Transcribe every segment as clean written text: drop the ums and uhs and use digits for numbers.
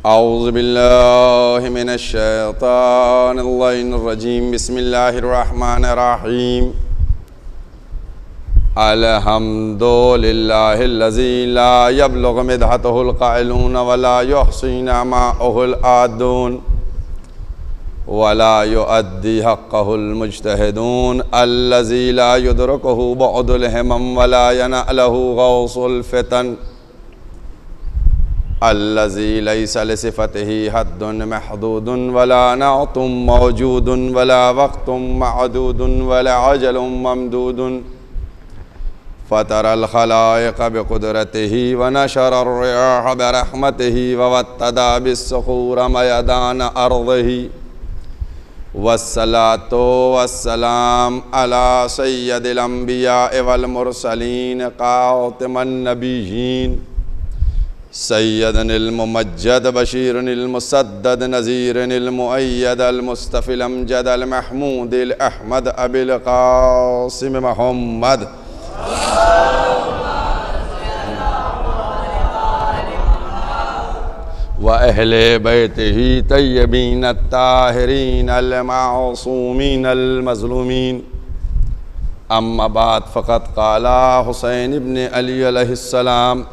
औज़ु बिल्लाहि मिनश शैतानिर रजीम। बिस्मिल्लाहिर रहमानिर रहीम। अल्हम्दुलिल्लाहिल्लज़ी ला यब्लुगु मिदहतहुल क़ाइलून वला युहसीना माअहुल आदून वला युअद्दी हक़्क़हुल मुज्तहिदून अल्लज़ी ला युदरिकुहु बुअदुल हिमम वला यनअलहु गौसुल फ़ितन अल्लज़ी लैसा लिसिफ़तिही हद्दुन महदूदुन वला नअतुम मौजूदुन वला वक़्तुम मअदूदुन वला अजलुम ममदूदुन फ़तरल ख़लाइक़ बिक़ुदरतिही व नशरर रियाह बिरहमतिही व वत्तदा बिस्सख़ूर मयदान अर्ज़िही वस्सलातु वस्सलाम अला सय्यदिल अंबिया वल मुरसलीन क़ातिमन नबिय्यीन सय्यदनिल मुमज्जद बशीरनिल मुसद्दद नज़ीरनिल मुअय्यदल मुस्तफ़िल अमजदल महमूदिल अहमद अबिल क़ासिम मोहम्मद व अहले बैतिही तय्यबीन अत्ताहिरीन अल मासूमीन अल मज़लूमीन। अम्मा बाद फ़क़त क़ाला हुसैन इब्न अली अलैहिस्सलाम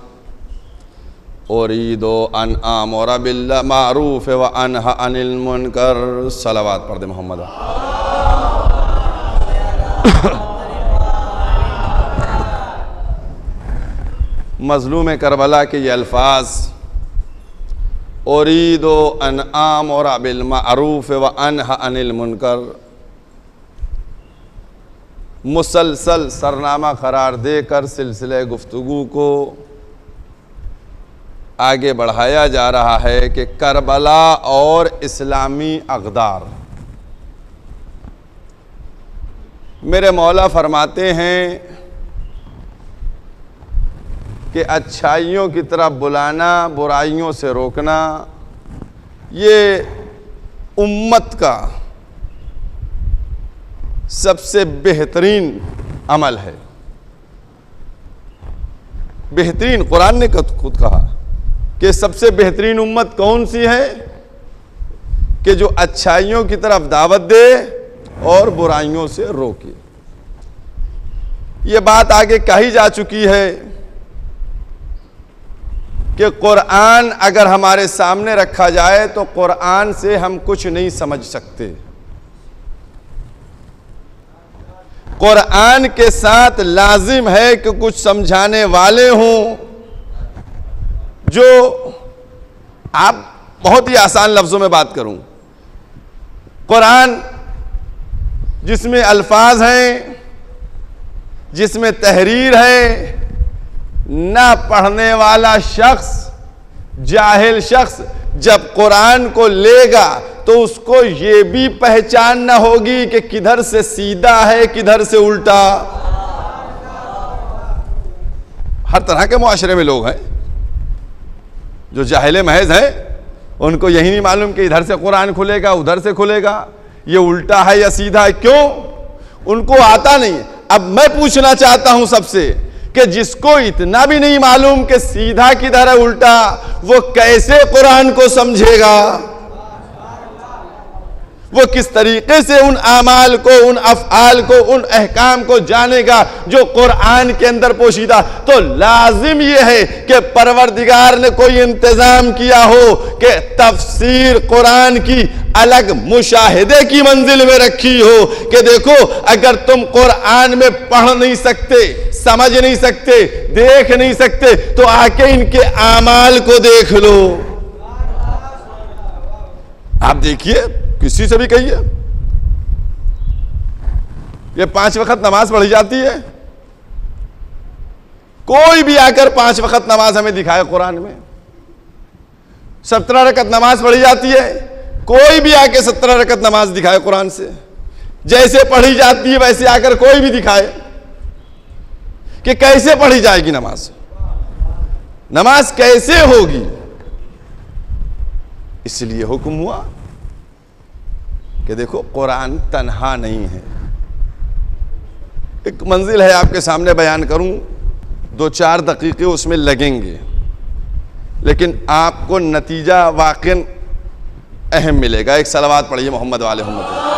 उरीदो अन आमुरा बिल मारूफ व अनहा अनिल मुनकर। सलावत पढ़ दे मोहम्मद। मज़लूम करबला के ये अल्फाज उरीदो अन आमुरा बिल मारूफ व अनहा अनिल मुनकर मुसलसल सरनामा करार देकर सिलसिले गुफ्तगू को आगे बढ़ाया जा रहा है कि करबला और इस्लामी अक़दार। मेरे मौला फरमाते हैं कि अच्छाइयों की तरफ बुलाना, बुराइयों से रोकना, ये उम्मत का सबसे बेहतरीन अमल है। बेहतरीन, कुरान ने खुद कहा कि सबसे बेहतरीन उम्मत कौन सी है कि जो अच्छाइयों की तरफ दावत दे और बुराइयों से रोके। ये बात आगे कही जा चुकी है कि कुरान अगर हमारे सामने रखा जाए तो कुरान से हम कुछ नहीं समझ सकते। कुरान के साथ लाजिम है कि कुछ समझाने वाले हों। जो आप बहुत ही आसान लफ्ज़ों में बात करूं, कुरान जिसमें अल्फाज हैं, जिसमें तहरीर है, ना पढ़ने वाला शख्स, जाहिल शख्स जब कुरान को लेगा तो उसको ये भी पहचान ना होगी कि किधर से सीधा है किधर से उल्टा। हर तरह के मुआशरे में लोग हैं जो जाहिल महज हैं, उनको यही नहीं मालूम कि इधर से कुरान खुलेगा उधर से खुलेगा, ये उल्टा है या सीधा है, क्यों? उनको आता नहीं। अब मैं पूछना चाहता हूं सबसे कि जिसको इतना भी नहीं मालूम कि सीधा किधर है उल्टा, वो कैसे कुरान को समझेगा? वो किस तरीके से उन आमाल को, उन अफ़आल को, उन अहकाम को जानेगा जो कुरान के अंदर पोशीदा? तो लाजिम ये है कि परवरदिगार ने कोई इंतज़ाम किया हो कि तफसीर कुरान की अलग मुशाहिदे की मंजिल में रखी हो कि देखो, अगर तुम कुरान में पढ़ नहीं सकते, समझ नहीं सकते, देख नहीं सकते, तो आके इनके आमाल को देख लो। आप देखिए, किसी से भी कहिए, ये 5 वक्त नमाज पढ़ी जाती है, कोई भी आकर 5 वक्त नमाज हमें दिखाए कुरान में। 17 रकत नमाज पढ़ी जाती है, कोई भी आके 17 रकत नमाज दिखाए कुरान से। जैसे पढ़ी जाती है वैसे आकर कोई भी दिखाए कि कैसे पढ़ी जाएगी नमाज, नमाज कैसे होगी। इसलिए हुक्म हुआ कि देखो, कुरान तन्हा नहीं है। एक मंजिल है आपके सामने बयान करूं, 2-4 दकीक़े उसमें लगेंगे। लेकिन आपको नतीजा वाक़ई अहम मिलेगा। एक सलावत पढ़िए मोहम्मद वाले मोहम्मद।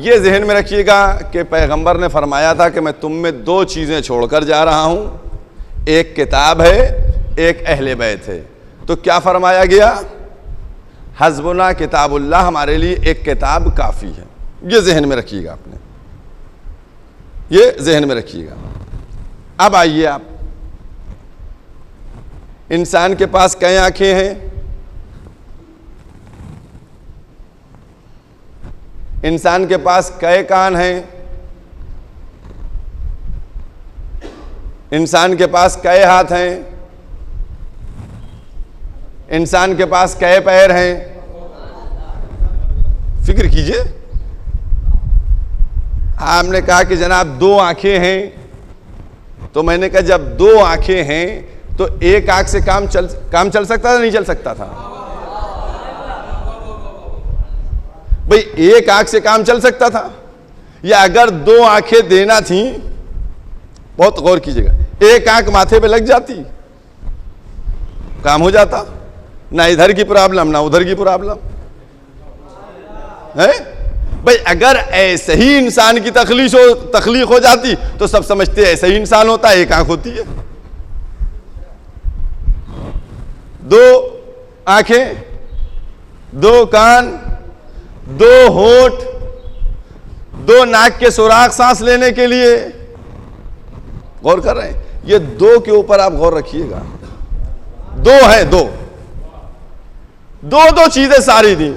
ये जहन में रखिएगा कि पैगंबर ने फरमाया था कि मैं तुम में दो चीज़ें छोड़कर जा रहा हूँ, एक किताब है, एक अहले बैत है। तो क्या फरमाया गया? हस्बुना किताबुल्लाह, हमारे लिए एक किताब काफ़ी है। ये जहन में रखिएगा, आपने ये जहन में रखिएगा। अब आइए आप, इंसान के पास कई आंखें हैं? इंसान के पास कई कान हैं? इंसान के पास कई हाथ हैं? इंसान के पास कई पैर हैं? फिक्र कीजिए। आपने कहा कि जनाब दो आंखें हैं, तो मैंने कहा जब दो आंखें हैं तो एक आंख से काम चल सकता था, नहीं चल सकता था? भाई एक आंख से काम चल सकता था, या अगर दो आंखें देना थी, बहुत गौर कीजिएगा, एक आंख माथे पे लग जाती, काम हो जाता, ना इधर की प्रॉब्लम ना उधर की प्रॉब्लम है। भाई अगर ऐसे ही इंसान की तख्लीक हो जाती तो सब समझते ऐसे ही इंसान होता है, एक आंख होती है। दो आंखें, दो कान, दो होंठ, दो नाक के सुराख सांस लेने के लिए। गौर कर रहे हैं? ये दो के ऊपर आप गौर रखिएगा। दो है, दो चीजें सारी दी।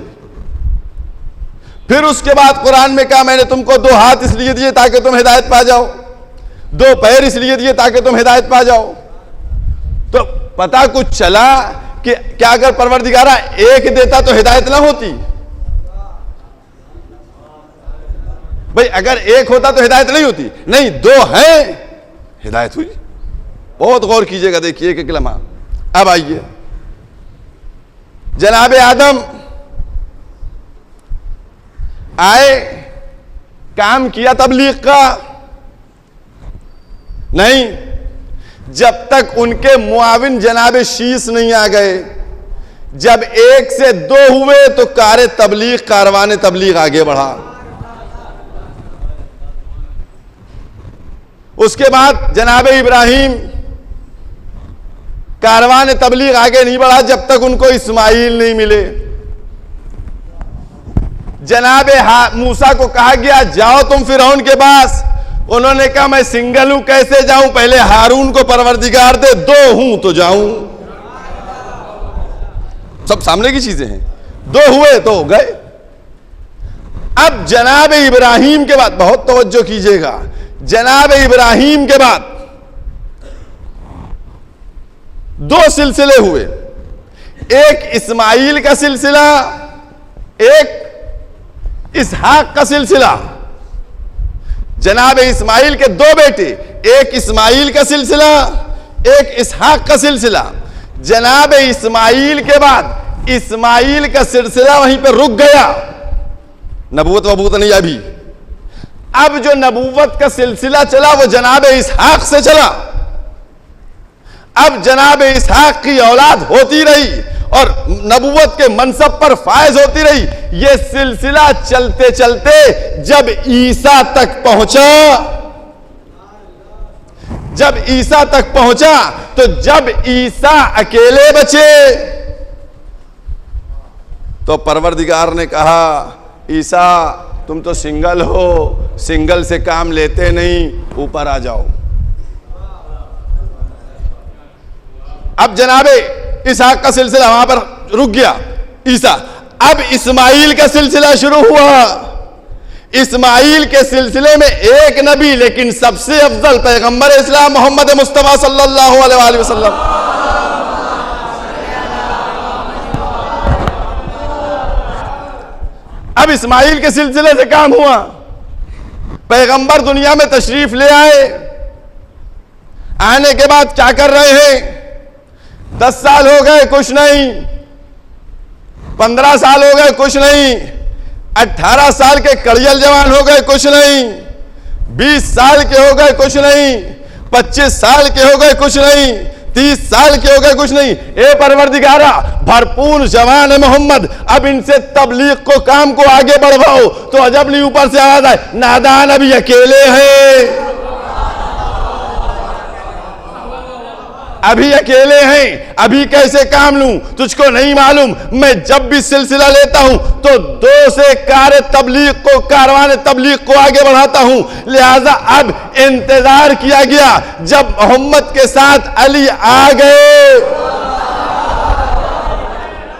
फिर उसके बाद कुरान में कहा मैंने तुमको दो हाथ इसलिए दिए ताकि तुम हिदायत पा जाओ, दो पैर इसलिए दिए ताकि तुम हिदायत पा जाओ। तो पता कुछ चला कि क्या अगर परवरदिगारा एक देता तो हिदायत ना होती? भाई अगर एक होता तो हिदायत नहीं होती। नहीं, दो हैं, हिदायत हुई। बहुत गौर कीजिएगा, देखिए एक लम्हा। अब आइए, जनाब आदम आए, काम किया तबलीग का? नहीं, जब तक उनके मुआविन जनाब शीश नहीं आ गए। जब एक से दो हुए तो कारवान तबलीग आगे बढ़ा। उसके बाद जनाब इब्राहिम, कारवान तबलीग आगे नहीं बढ़ा जब तक उनको इस्माइल नहीं मिले। जनाब मूसा को कहा गया जाओ तुम फिरौन के पास, उन्होंने कहा मैं सिंगल हूं, कैसे जाऊं? पहले हारून को परवरदिगार दे, दो हूं तो जाऊं। सब सामने की चीजें हैं। दो हुए तो गए। अब जनाब इब्राहिम के बाद, बहुत तवज्जो कीजिएगा, जनाब इब्राहिम के बाद दो सिलसिले हुए। एक इस्माइल का सिलसिला, एक इसहाक का सिलसिला। जनाब इस्माइल के दो बेटे, एक इस्माइल का सिलसिला, एक इसहाक का सिलसिला। जनाब इस्माइल के बाद इस्माइल का सिलसिला वहीं पर रुक गया, नबूवत वबूत नहीं अभी। अब जो नबूवत का सिलसिला चला वो जनाब इसहाक से चला। अब जनाब इसहाक की औलाद होती रही और नबूवत के मनसब पर फायज होती रही। ये सिलसिला चलते चलते जब ईसा तक पहुंचा, जब ईसा तक पहुंचा तो जब ईसा अकेले बचे तो परवरदिगार ने कहा ईसा तुम तो सिंगल हो, सिंगल से काम लेते नहीं, ऊपर आ जाओ। अब जनाबे इसहाक का सिलसिला वहां पर रुक गया, ईसा। अब इस्माइल का सिलसिला शुरू हुआ। इस्माइल के सिलसिले में एक नबी, लेकिन सबसे अफजल पैगंबर इस्लाम मोहम्मद मुस्तफा सल्लल्लाहु अलैहि वसल्लम। अब इस्माइल के सिलसिले से काम हुआ, पैगंबर दुनिया में तशरीफ ले आए। आने के बाद क्या कर रहे हैं? 10 साल हो गए कुछ नहीं, 15 साल हो गए कुछ नहीं, 18 साल के कड़ियल जवान हो गए कुछ नहीं, 20 साल के हो गए कुछ नहीं, 25 साल के हो गए कुछ नहीं, 30 साल के हो गए कुछ नहीं। ए परवरदिगारा, भरपूर जवान है मोहम्मद, अब इनसे तबलीग को काम को आगे बढ़ाओ। तो अजब नहीं ऊपर से आवाज आए, नादान अभी अकेले हैं, अभी अकेले हैं, अभी कैसे काम लूं, तुझको नहीं मालूम। मैं जब भी सिलसिला लेता हूं तो 2 से कार तबलीग को, कारवान तबलीग को आगे बढ़ाता हूं। लिहाजा अब इंतजार किया गया जब मोहम्मद के साथ अली आ गए।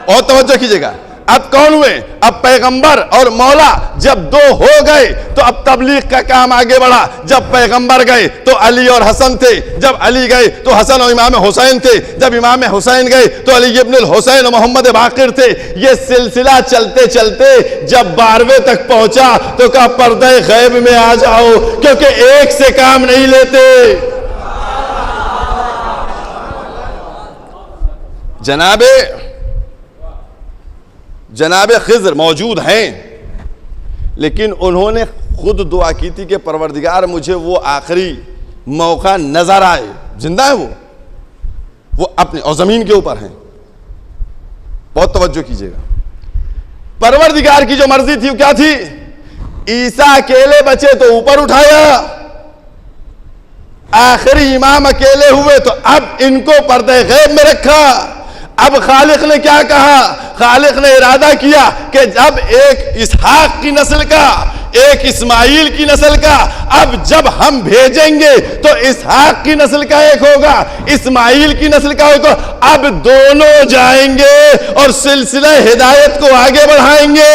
और तवज्जो कीजिएगा, अब कौन हुए? अब पैगंबर और मौला जब 2 हो गए तो अब तबलीग का काम आगे बढ़ा। जब पैगंबर गए तो अली और हसन थे, जब अली गए तो हसन और इमाम हुसैन थे, जब इमाम हुसैन गए तो अली इब्नुल हुसैन और मोहम्मद बाकिर थे। ये सिलसिला चलते चलते जब 12वें तक पहुंचा तो कहा पर्दे गैब में आ जाओ, क्योंकि एक से काम नहीं लेते। जनाबे खिज़र मौजूद हैं, लेकिन उन्होंने खुद दुआ की थी कि परवरदिगार मुझे वो आखिरी मौका नजर आए। जिंदा है वो अपने और जमीन के ऊपर हैं। बहुत तवज्जो कीजिएगा, परवरदिगार की जो मर्जी थी वो क्या थी? ईसा अकेले बचे तो ऊपर उठाया, आखिरी इमाम अकेले हुए तो अब इनको पर्दे गैब में रखा। अब खालिक ने क्या कहा? खालिक ने इरादा किया कि जब एक इसहाक की नस्ल का, एक इस्माइल की नस्ल का, अब जब हम भेजेंगे तो इसहाक की नस्ल का एक होगा, इस्माइल की नस्ल का होगा। अब दोनों जाएंगे और सिलसिला हिदायत को आगे बढ़ाएंगे।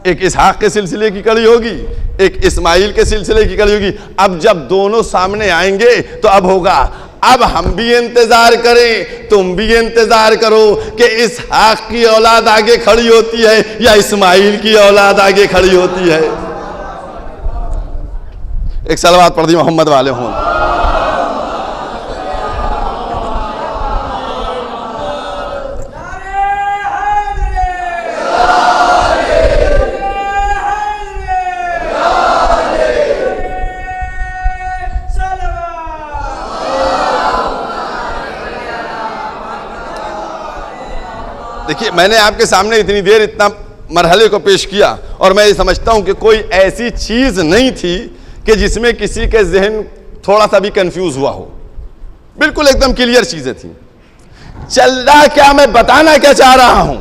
एक इसहाक के सिलसिले की कड़ी होगी, एक इस्माइल के सिलसिले की कड़ी होगी। अब जब दोनों सामने आएंगे तो अब होगा, अब हम भी इंतजार करें, तुम भी इंतजार करो कि इसहाक की औलाद आगे खड़ी होती है या इस्माइल की औलाद आगे खड़ी होती है। एक सलवात पढ़ दी मोहम्मद वाले हों। देखिए, मैंने आपके सामने इतनी देर इतना मरहले को पेश किया और मैं ये समझता हूं कि कोई ऐसी चीज नहीं थी कि जिसमें किसी के जहन थोड़ा सा भी कंफ्यूज हुआ हो। बिल्कुल एकदम क्लियर चीजें थी। चल रहा क्या, मैं बताना क्या चाह रहा हूं,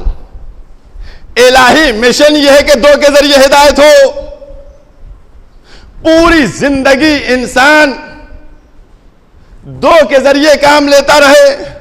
इलाही मिशन यह है कि 2 के जरिए हिदायत हो। पूरी जिंदगी इंसान 2 के जरिए काम लेता रहे,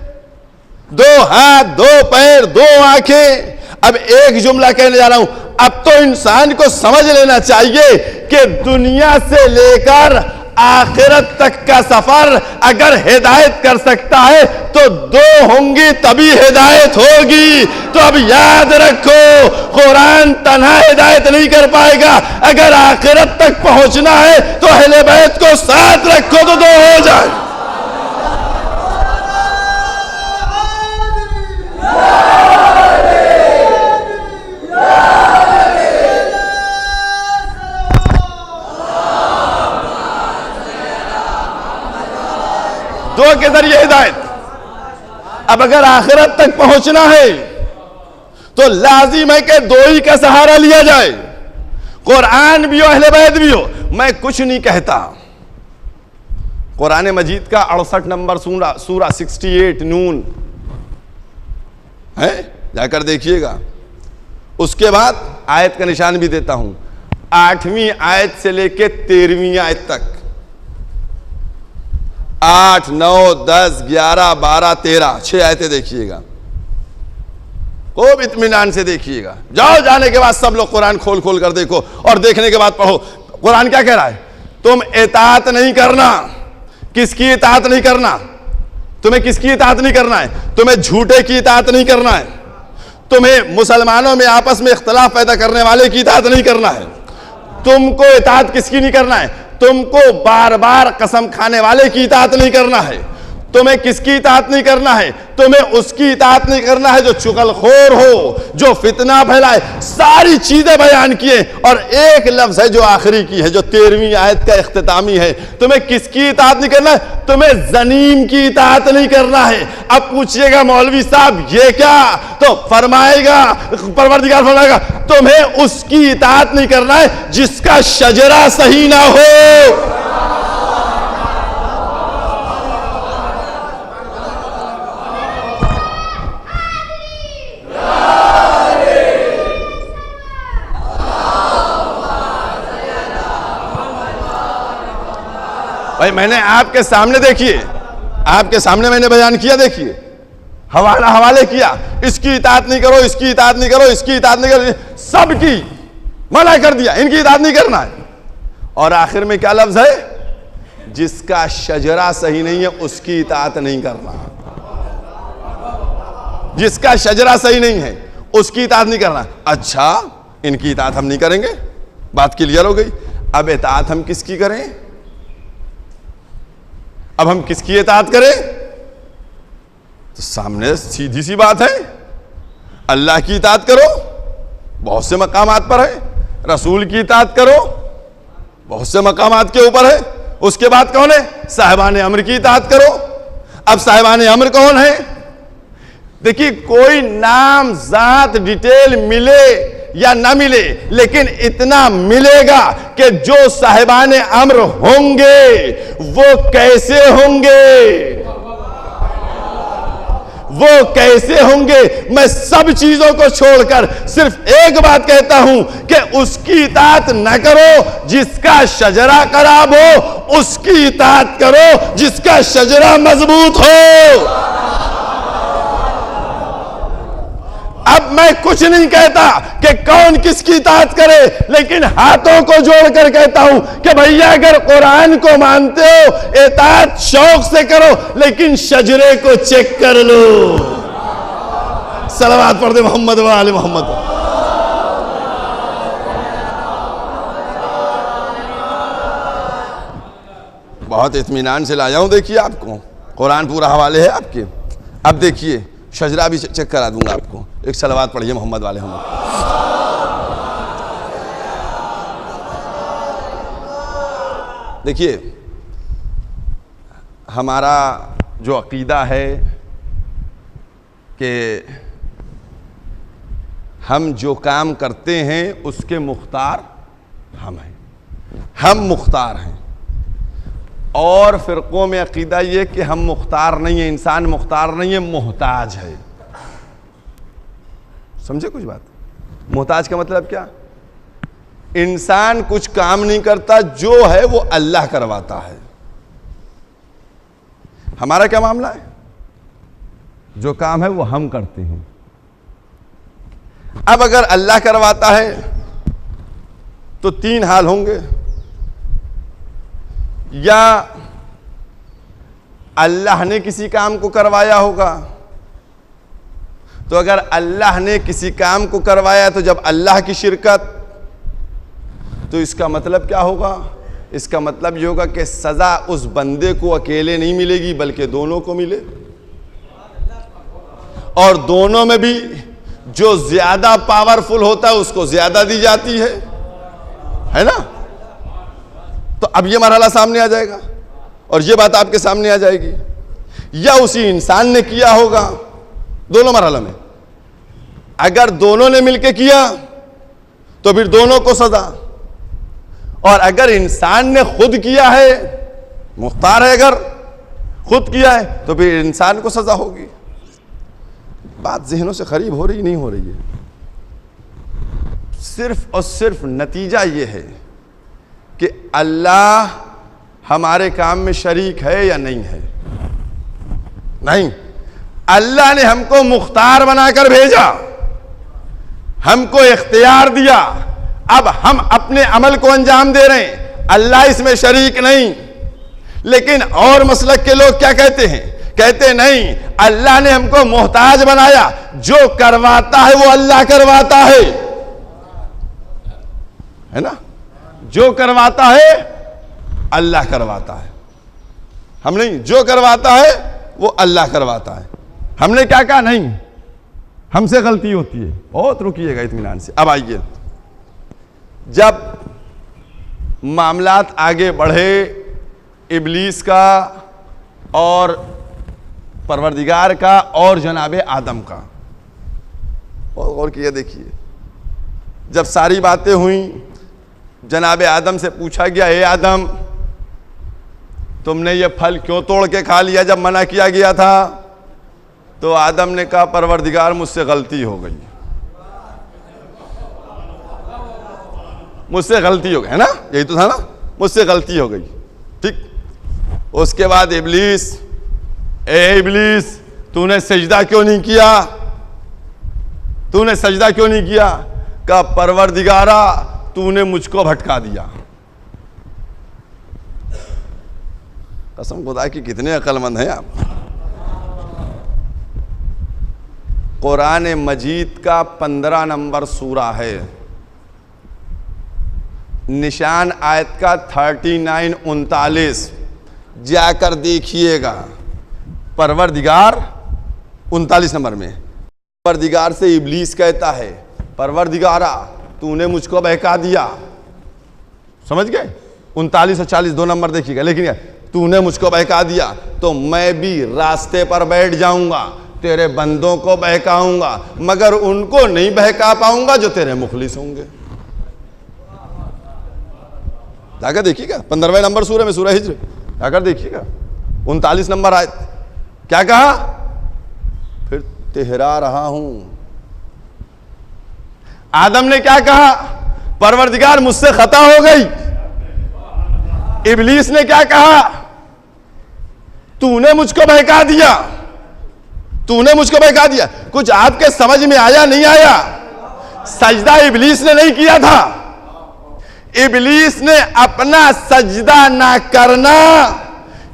2 हाथ, 2 पैर, 2 आंखें। अब एक जुमला कहने जा रहा हूं, अब तो इंसान को समझ लेना चाहिए कि दुनिया से लेकर आखिरत तक का सफर अगर हिदायत कर सकता है तो 2 होंगी तभी हिदायत होगी। तो अब याद रखो, कुरान तन्हा हिदायत नहीं कर पाएगा। अगर आखिरत तक पहुंचना है तो अहले बैत को साथ रखो तो 2 हो जाए। दो के जरिए हिदायत। अब अगर आखिरत तक पहुंचना है तो लाजिम है कि 2 ही का सहारा लिया जाए, कुरान भी हो, अहले बैत भी हो। मैं कुछ नहीं कहता, कुरान मजीद का 68 नंबर सूरा 68 नून है, जाकर देखिएगा। उसके बाद आयत का निशान भी देता हूं, 8वीं आयत से लेके 13वीं आयत तक, 8, 9, 10, 11, 12, 13 6 आयतें देखिएगा, खूब इत्मीनान से देखिएगा। जाओ, जाने के बाद सब लोग कुरान खोल खोल कर देखो और देखने के बाद पढ़ो कुरान क्या कह रहा है। तुम इताअत नहीं करना। किसकी इताअत नहीं करना? तुम्हें किसकी इताअत नहीं करना है? तुम्हें झूठे की इताअत नहीं करना है, तुम्हें मुसलमानों में आपस में इख्तलाफ पैदा करने वाले की इताअत नहीं करना है। तुमको इताअत किसकी नहीं करना है? तुमको बार बार कसम खाने वाले की इताअत नहीं करना है, तुम्हें किसकी इताअत नहीं करना है, तुम्हें उसकी इताअत नहीं करना है जो चुगलखोर हो, जो फितना फैलाए। सारी चीजें बयान किए और एक लफ्ज है जो आखिरी की है, जो 13वीं आयत का इख्तितामी है। तुम्हें किसकी इताअत नहीं करना है? तुम्हें ज़नीम की इताअत नहीं करना है। अब पूछिएगा मौलवी साहब ये क्या, तो फरमाएगा, परवरदिगार फरमाएगा तुम्हें उसकी इताअत नहीं करना है जिसका शजरा सही ना हो। भाई मैंने आपके सामने, देखिए आपके सामने मैंने बयान किया, देखिए हवाले किया, इसकी इताअत नहीं करो, इसकी इताअत नहीं करो, इसकी इताअत नहीं करो, सबकी मना कर दिया, इनकी इताअत नहीं करना है। और आखिर में क्या लफ्ज है? जिसका शजरा सही नहीं है उसकी इताअत नहीं करना। जिसका शजरा सही नहीं है उसकी इताअत नहीं करना। अच्छा, इनकी इताअत हम नहीं करेंगे, बात क्लियर हो गई। अब इताअत हम किसकी करें? अब हम किसकी इताअत करें? तो सामने सीधी सी बात है, अल्लाह की इताअत करो, बहुत से मकामात पर है। रसूल की इताअत करो, बहुत से मकामात के ऊपर है। उसके बाद कौन है? साहिबान अम्र की इताअत करो। अब साहिबान अम्र कौन है? देखिए, कोई नाम जात डिटेल मिले या ना मिले, लेकिन इतना मिलेगा कि जो साहिबान अम्र होंगे वो कैसे होंगे, वो कैसे होंगे। मैं सब चीजों को छोड़कर सिर्फ एक बात कहता हूं कि उसकी इताअत न करो जिसका शजरा खराब हो, उसकी इताअत करो जिसका शजरा मजबूत हो। अब मैं कुछ नहीं कहता कि कौन किसकी इताअत करे, लेकिन हाथों को जोड़कर कहता हूं कि भैया अगर कुरान को मानते हो इताअत शौक से करो, लेकिन शजरे को चेक कर लो। सलावत पढ़ दे मोहम्मद व आले मोहम्मद। बहुत इत्मीनान से लाया हूं, देखिए आपको कुरान पूरा हवाले है आपके। अब देखिए शजरा भी चेक करा दूंगा आपको। एक सलावत पढ़िए मोहम्मद वाले हम। देखिए हमारा जो अकीदा है कि हम जो काम करते हैं उसके मुख्तार हम हैं, हम मुख्तार हैं। और फिरकों में अकीदा ये कि हम मुख्तार नहीं है, इंसान मुख्तार नहीं है, मोहताज है। समझे कुछ बात? मोहताज का मतलब क्या? इंसान कुछ काम नहीं करता, जो है वो अल्लाह करवाता है। हमारा क्या मामला है? जो काम है वो हम करते हैं। अब अगर अल्लाह करवाता है तो तीन हाल होंगे, या अल्लाह ने किसी काम को करवाया होगा। तो अगर अल्लाह ने किसी काम को करवाया तो जब अल्लाह की शिरकत, तो इसका मतलब क्या होगा? इसका मतलब ये होगा कि सजा उस बंदे को अकेले नहीं मिलेगी बल्कि दोनों को मिले, और दोनों में भी जो ज्यादा पावरफुल होता है उसको ज्यादा दी जाती है ना। तो अब ये मरहला सामने आ जाएगा और ये बात आपके सामने आ जाएगी, या उसी इंसान ने किया होगा। दोनों मरहला में अगर दोनों ने मिलकर किया तो फिर दोनों को सजा, और अगर इंसान ने खुद किया है, मुख्तार है, अगर खुद किया है तो फिर इंसान को सजा होगी। बात जहनों से करीब हो रही नहीं हो रही है? सिर्फ और सिर्फ नतीजा ये है कि अल्लाह हमारे काम में शरीक है या नहीं है? नहीं। अल्लाह ने हमको मुख्तार बनाकर भेजा, हमको इख्तियार दिया, अब हम अपने अमल को अंजाम दे रहे हैं, अल्लाह इसमें शरीक नहीं। लेकिन और मसलक के लोग क्या कहते हैं? कहते नहीं, अल्लाह ने हमको मोहताज बनाया, जो करवाता है वो अल्लाह करवाता है ना? जो करवाता है अल्लाह करवाता है, हम नहीं। जो करवाता है वो अल्लाह करवाता है। हमने क्या कहा? नहीं, हमसे गलती होती है। बहुत रुकिएगा इत्मीनान से। अब आइए, जब मामलात आगे बढ़े इब्लीस का और परवरदिगार का और जनाबे आदम का, और गौर किया देखिए, जब सारी बातें हुई, जनाबे आदम से पूछा गया, हे आदम तुमने ये फल क्यों तोड़ के खा लिया जब मना किया गया था? तो आदम ने कहा, परवरदिगार मुझसे गलती हो गई, मुझसे गलती हो गई, है ना, यही तो था ना, मुझसे गलती हो गई। ठीक। उसके बाद इब्लीस, ए इब्लीस तूने सजदा क्यों नहीं किया? तूने सजदा क्यों नहीं किया? कहा, परवरदिगारा तूने मुझको भटका दिया। कसम खुदा की, कितने अक्लमंद हैं आप। कुरान मजीद का 15 नंबर सूरा है, निशान आयत का 39-39 जाकर देखिएगा। परवरदिगार 39 नंबर में परवरदिगार से इब्लीस कहता है, परवरदिगारा तूने मुझको बहका दिया। समझ गए? 39 और 40 2 नंबर देखिएगा। लेकिन तूने मुझको बहका दिया तो मैं भी रास्ते पर बैठ जाऊंगा, तेरे बंदों को बहकाऊंगा, मगर उनको नहीं बहका पाऊंगा जो तेरे मुखलिस होंगे। जाकर देखिएगा 15वें नंबर सूरे में, सूरह हिज्र, जाकर देखिएगा 39 नंबर आयत। क्या कहा? फिर तिहरा रहा हूं। आदम ने क्या कहा? परवरदिगार मुझसे खता हो गई। इब्लीस ने क्या कहा? तूने मुझको बहका दिया, तूने मुझको बहका दिया। कुछ आपके समझ में आया नहीं आया? सजदा इब्लीस ने नहीं किया था। इब्लीस ने अपना सजदा ना करना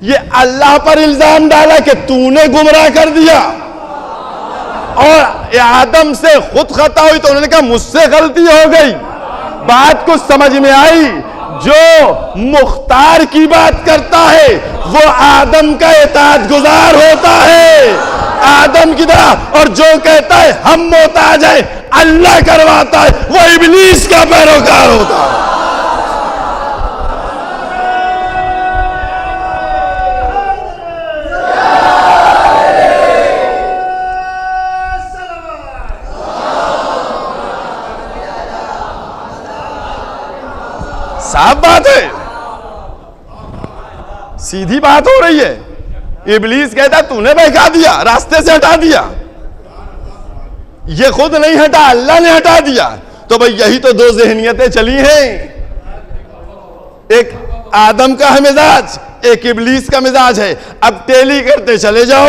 ये अल्लाह पर इल्जाम डाला कि तूने गुमराह कर दिया, और आदम से खुद खता हुई तो उन्होंने कहा मुझसे गलती हो गई। बात कुछ समझ में आई? जो मुख्तार की बात करता है वो आदम का इताअत गुजार होता है, आदम की तरह, और जो कहता है हम मोहताज है अल्लाह करवाता है वो इब्लीस का पैरोकार होता है। साफ बात है, सीधी बात हो रही है। इब्लीस कहता तूने बहका दिया, रास्ते से हटा दिया। ये खुद नहीं हटा, अल्लाह ने हटा दिया। तो भाई यही तो दो ज़हनियतें चली हैं, एक आदम का है मिजाज, एक इब्लीस का मिजाज है। अब टेली करते चले जाओ,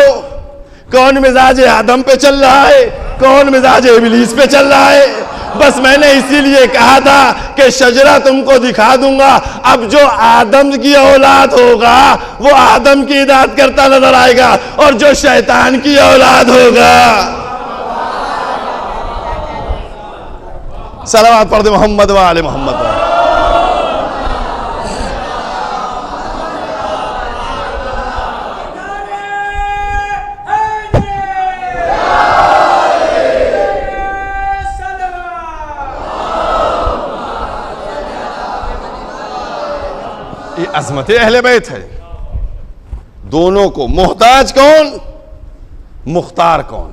कौन मिजाज है आदम पे चल रहा है, कौन मिजाज इब्लीस पे चल रहा है। बस मैंने इसीलिए कहा था कि शजरा तुमको दिखा दूंगा। अब जो आदम की औलाद होगा वो आदम की इताअत करता नजर आएगा, और जो शैतान की औलाद होगा, सलावत पढ़ दे मोहम्मद व आले मोहम्मद। ये अज़मत अहले बैत है। दोनों को मोहताज कौन, मुख्तार कौन।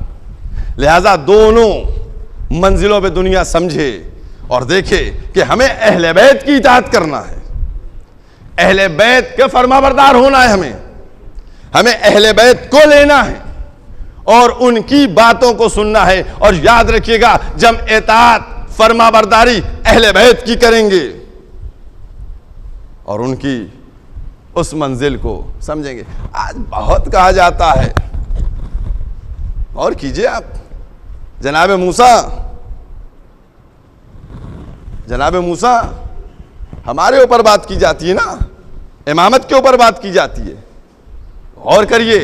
लिहाजा दोनों मंजिलों पे दुनिया समझे और देखे कि हमें अहले बैत की इताअत करना है, अहले बैत के फरमाबरदार होना है, हमें अहले बैत को लेना है और उनकी बातों को सुनना है। और याद रखिएगा, जब इताअत फरमाबरदारी अहले बैत की करेंगे और उनकी उस मंजिल को समझेंगे। आज बहुत कहा जाता है, और कीजिए आप, जनाब मूसा हमारे ऊपर बात की जाती है ना, इमामत के ऊपर बात की जाती है। और करिए,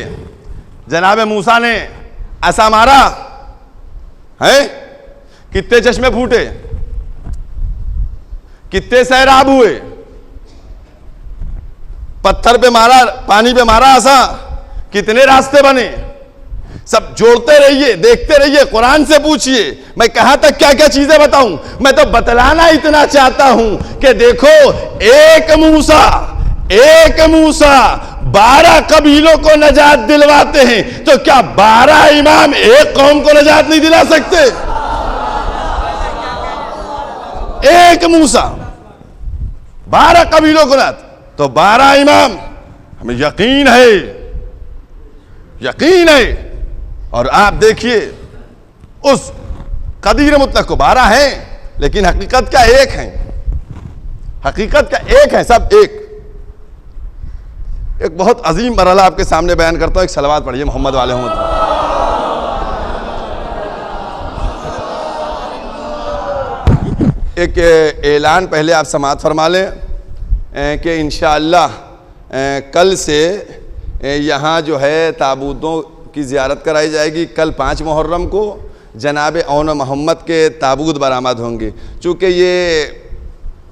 जनाब मूसा ने ऐसा मारा है, कितने चश्मे फूटे, कितने सैराब हुए, पत्थर पे मारा, पानी पे मारा आसा, कितने रास्ते बने। सब जोड़ते रहिए, देखते रहिए, कुरान से पूछिए। मैं कहां तक क्या क्या चीजें बताऊं। मैं तो बतलाना इतना चाहता हूं कि देखो, एक मूसा 12 कबीलों को नजात दिलवाते हैं, तो क्या 12 इमाम एक कौम को नजात नहीं दिला सकते? एक मूसा 12 कबीलों को नजात, तो 12 इमाम, हमें यकीन है। और आप देखिए, उस कदीर मुतलक को 12 हैं, लेकिन हकीकत क्या एक है। हकीकत क्या एक है, सब एक। एक बहुत अजीम मरहला आपके सामने बयान करता हूं। एक सलवात पढ़िए मोहम्मद वाले मोहम्मद। एक ऐलान पहले आप समाअत फरमा लें कि इंशाअल्लाह कल से यहाँ जो है ताबूतों की ज़ियारत कराई जाएगी। कल 5 मुहर्रम को जनाब औन मोहम्मद के ताबूत बरामद होंगे। चूँकि ये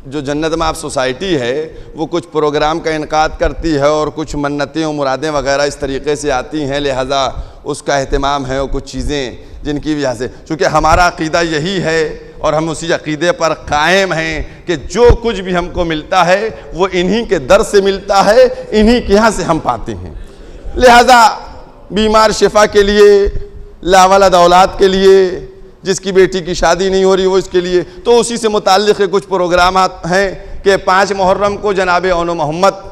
जो जन्नत माफ़ सोसाइटी है वो कुछ प्रोग्राम का इनकाद करती है और कुछ मन्नतें और मुरादें वगैरह इस तरीके से आती हैं, लिहाजा उसका अहतमाम है और कुछ चीज़ें जिनकी वजह से, चूँकि हमारा अक़ीदा यही है और हम उसी अक़ीदे पर कायम हैं कि जो कुछ भी हमको मिलता है वो इन्हीं के दर से मिलता है, इन्हीं के यहाँ से हम पाते हैं। लिहाजा बीमार शिफा के लिए, लावालद औलाद के लिए, जिसकी बेटी की शादी नहीं हो रही वो इसके लिए, तो उसी से मुताल्लिक़ कुछ प्रोग्राम हैं कि 5 मुहर्रम को जनाब औन मोहम्मद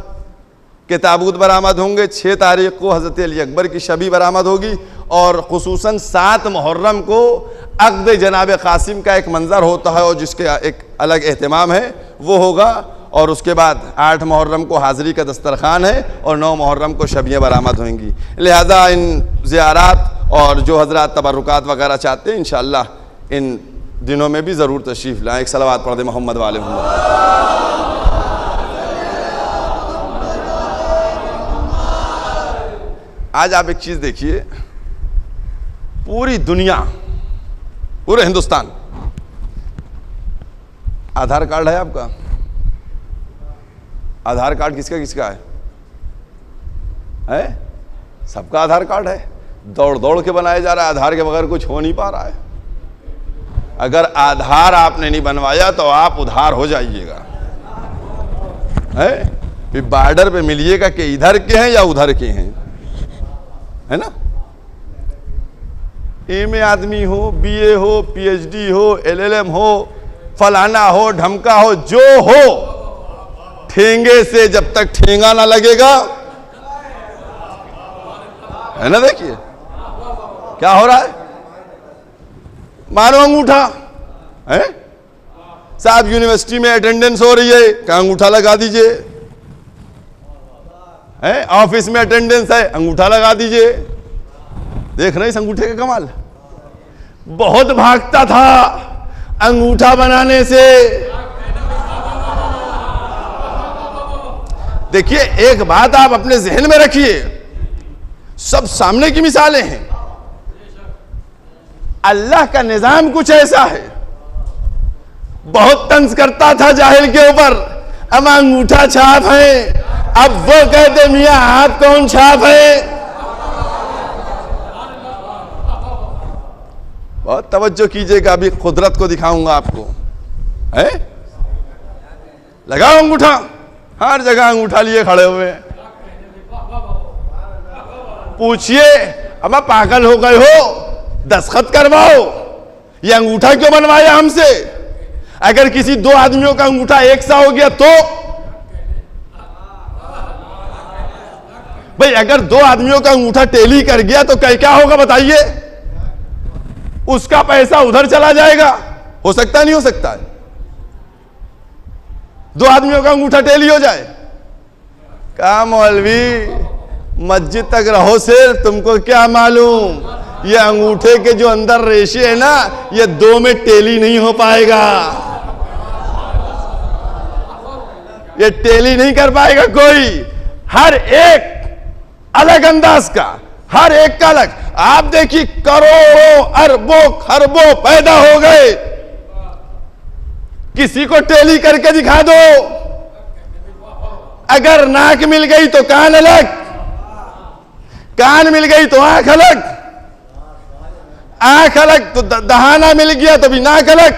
के ताबूत बरामद होंगे। 6 तारीख़ को हज़रत अली अकबर की शबी बरामद होगी और ख़ुसूसन 7 मुहर्रम को अक़्द जनाब क़ासिम का एक मंज़र होता है और जिसके एक अलग एहतमाम है वो होगा। और उसके बाद 8 मुहर्रम को हाज़री का दस्तरखान है और 9 मुहर्रम को शबियाँ बरामद होंगी। लिहाजा इन ज़ियारात और जो हज़रात तबरुकात वगैरह चाहते हैं इंशाअल्लाह इन दिनों में भी ज़रूर तशरीफ़ लाएँ। एक सलावत पढ़ दे मोहम्मद वाले मोहम्मद। आज आप एक चीज़ देखिए, पूरी दुनिया, पूरे हिंदुस्तान, आधार कार्ड है आपका? आधार कार्ड किसका किसका है? सबका आधार कार्ड है। दौड़ दौड़ के बनाया जा रहा है, आधार के बगैर कुछ हो नहीं पा रहा है। अगर आधार आपने नहीं बनवाया तो आप उधार हो जाइएगा, है? फिर बॉर्डर पे मिलिएगा कि इधर के हैं या उधर के हैं, है ना? एमए आदमी हो, बीए हो, पीएचडी हो, एलएलएम हो, फलाना हो, ढमका हो, जो हो, ठेंगे से जब तक ठेंगा ना लगेगा, है ना? देखिए क्या हो रहा है, मारो अंगूठा, है साहब? यूनिवर्सिटी में अटेंडेंस हो रही है, क्या अंगूठा लगा दीजिए, है? ऑफिस में अटेंडेंस है, अंगूठा लगा दीजिए। देख रहे हैं इस अंगूठे का कमाल? बहुत भागता था अंगूठा बनाने से। देखिए, एक बात आप अपने जहन में रखिए, सब सामने की मिसालें हैं। अल्लाह का निजाम कुछ ऐसा है। बहुत तंज करता था जाहिल के ऊपर, अब अंगूठा छाप है, अब वो कहते मियां हाथ कौन छाप है। बहुत तवज्जो कीजिएगा, अभी कुदरत को दिखाऊंगा आपको, है? लगाओ अंगूठा, हर जगह अंगूठा लिए खड़े हुए हैं। पूछिए, अब आप पागल हो गए हो, दस्तखत करवाओ, ये अंगूठा क्यों बनवाया हमसे? अगर किसी 2 आदमियों का अंगूठा एक सा हो गया तो भाई, अगर 2 आदमियों का अंगूठा टेली कर गया तो क्या होगा बताइए? उसका पैसा उधर चला जाएगा। हो सकता है, नहीं हो सकता है? 2 आदमियों का अंगूठा टेली हो जाए, कहा मौलवी मस्जिद तक रहो सिर्फ, तुमको क्या मालूम ये अंगूठे के जो अंदर रेशे है ना, ये 2 में टेली नहीं हो पाएगा, ये टेली नहीं कर पाएगा कोई। हर एक अलग अंदाज का, हर एक का अलग। आप देखिए, करोड़ों अरबों खरबों पैदा हो गए, किसी को टेली करके दिखा दो, अगर नाक मिल गई तो कान अलग, कान मिल गई तो आंख अलग, आंख अलग तो दहाना मिल गया तो भी नाक अलग,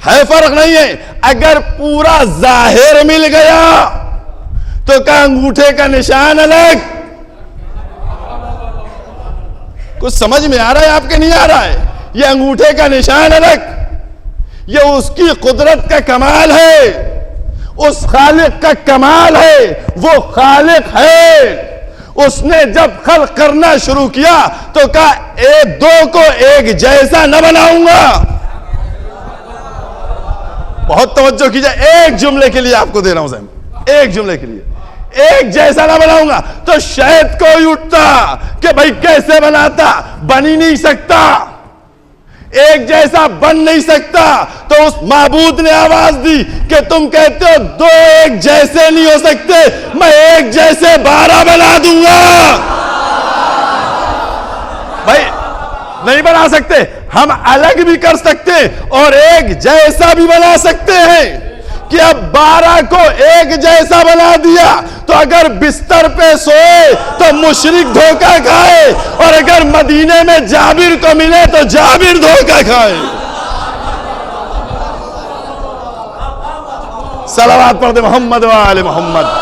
है फर्क नहीं है। अगर पूरा जाहिर मिल गया तो का अंगूठे का निशान अलग। कुछ समझ में आ रहा है आपके? नहीं आ रहा है? ये अंगूठे का निशान अलग, ये उसकी कुदरत का कमाल है, उस खालिक का कमाल है। वो खालिक है, उसने जब खल्क करना शुरू किया तो कहा एक दो को एक जैसा न बनाऊंगा। बहुत तवज्जो कीजिए, एक जुमले के लिए आपको दे रहा हूं साहब, एक जुमले के लिए, एक जैसा ना बनाऊंगा। तो शायद कोई उठता कि भाई कैसे बनाता, बन ही नहीं सकता, एक जैसा बन नहीं सकता। तो उस माबूद ने आवाज दी कि तुम कहते हो दो एक जैसे नहीं हो सकते, मैं एक जैसे 12 बना दूंगा। भाई नहीं बना सकते, हम अलग भी कर सकते और एक जैसा भी बना सकते हैं कि अब 12 को एक जैसा बना दिया तो अगर बिस्तर पे सोए तो मुशरिक धोखा खाए, और अगर मदीने में जाबिर को मिले तो जाबिर धोखा खाए। सलावत पढ़ दे मोहम्मद व आले मोहम्मद।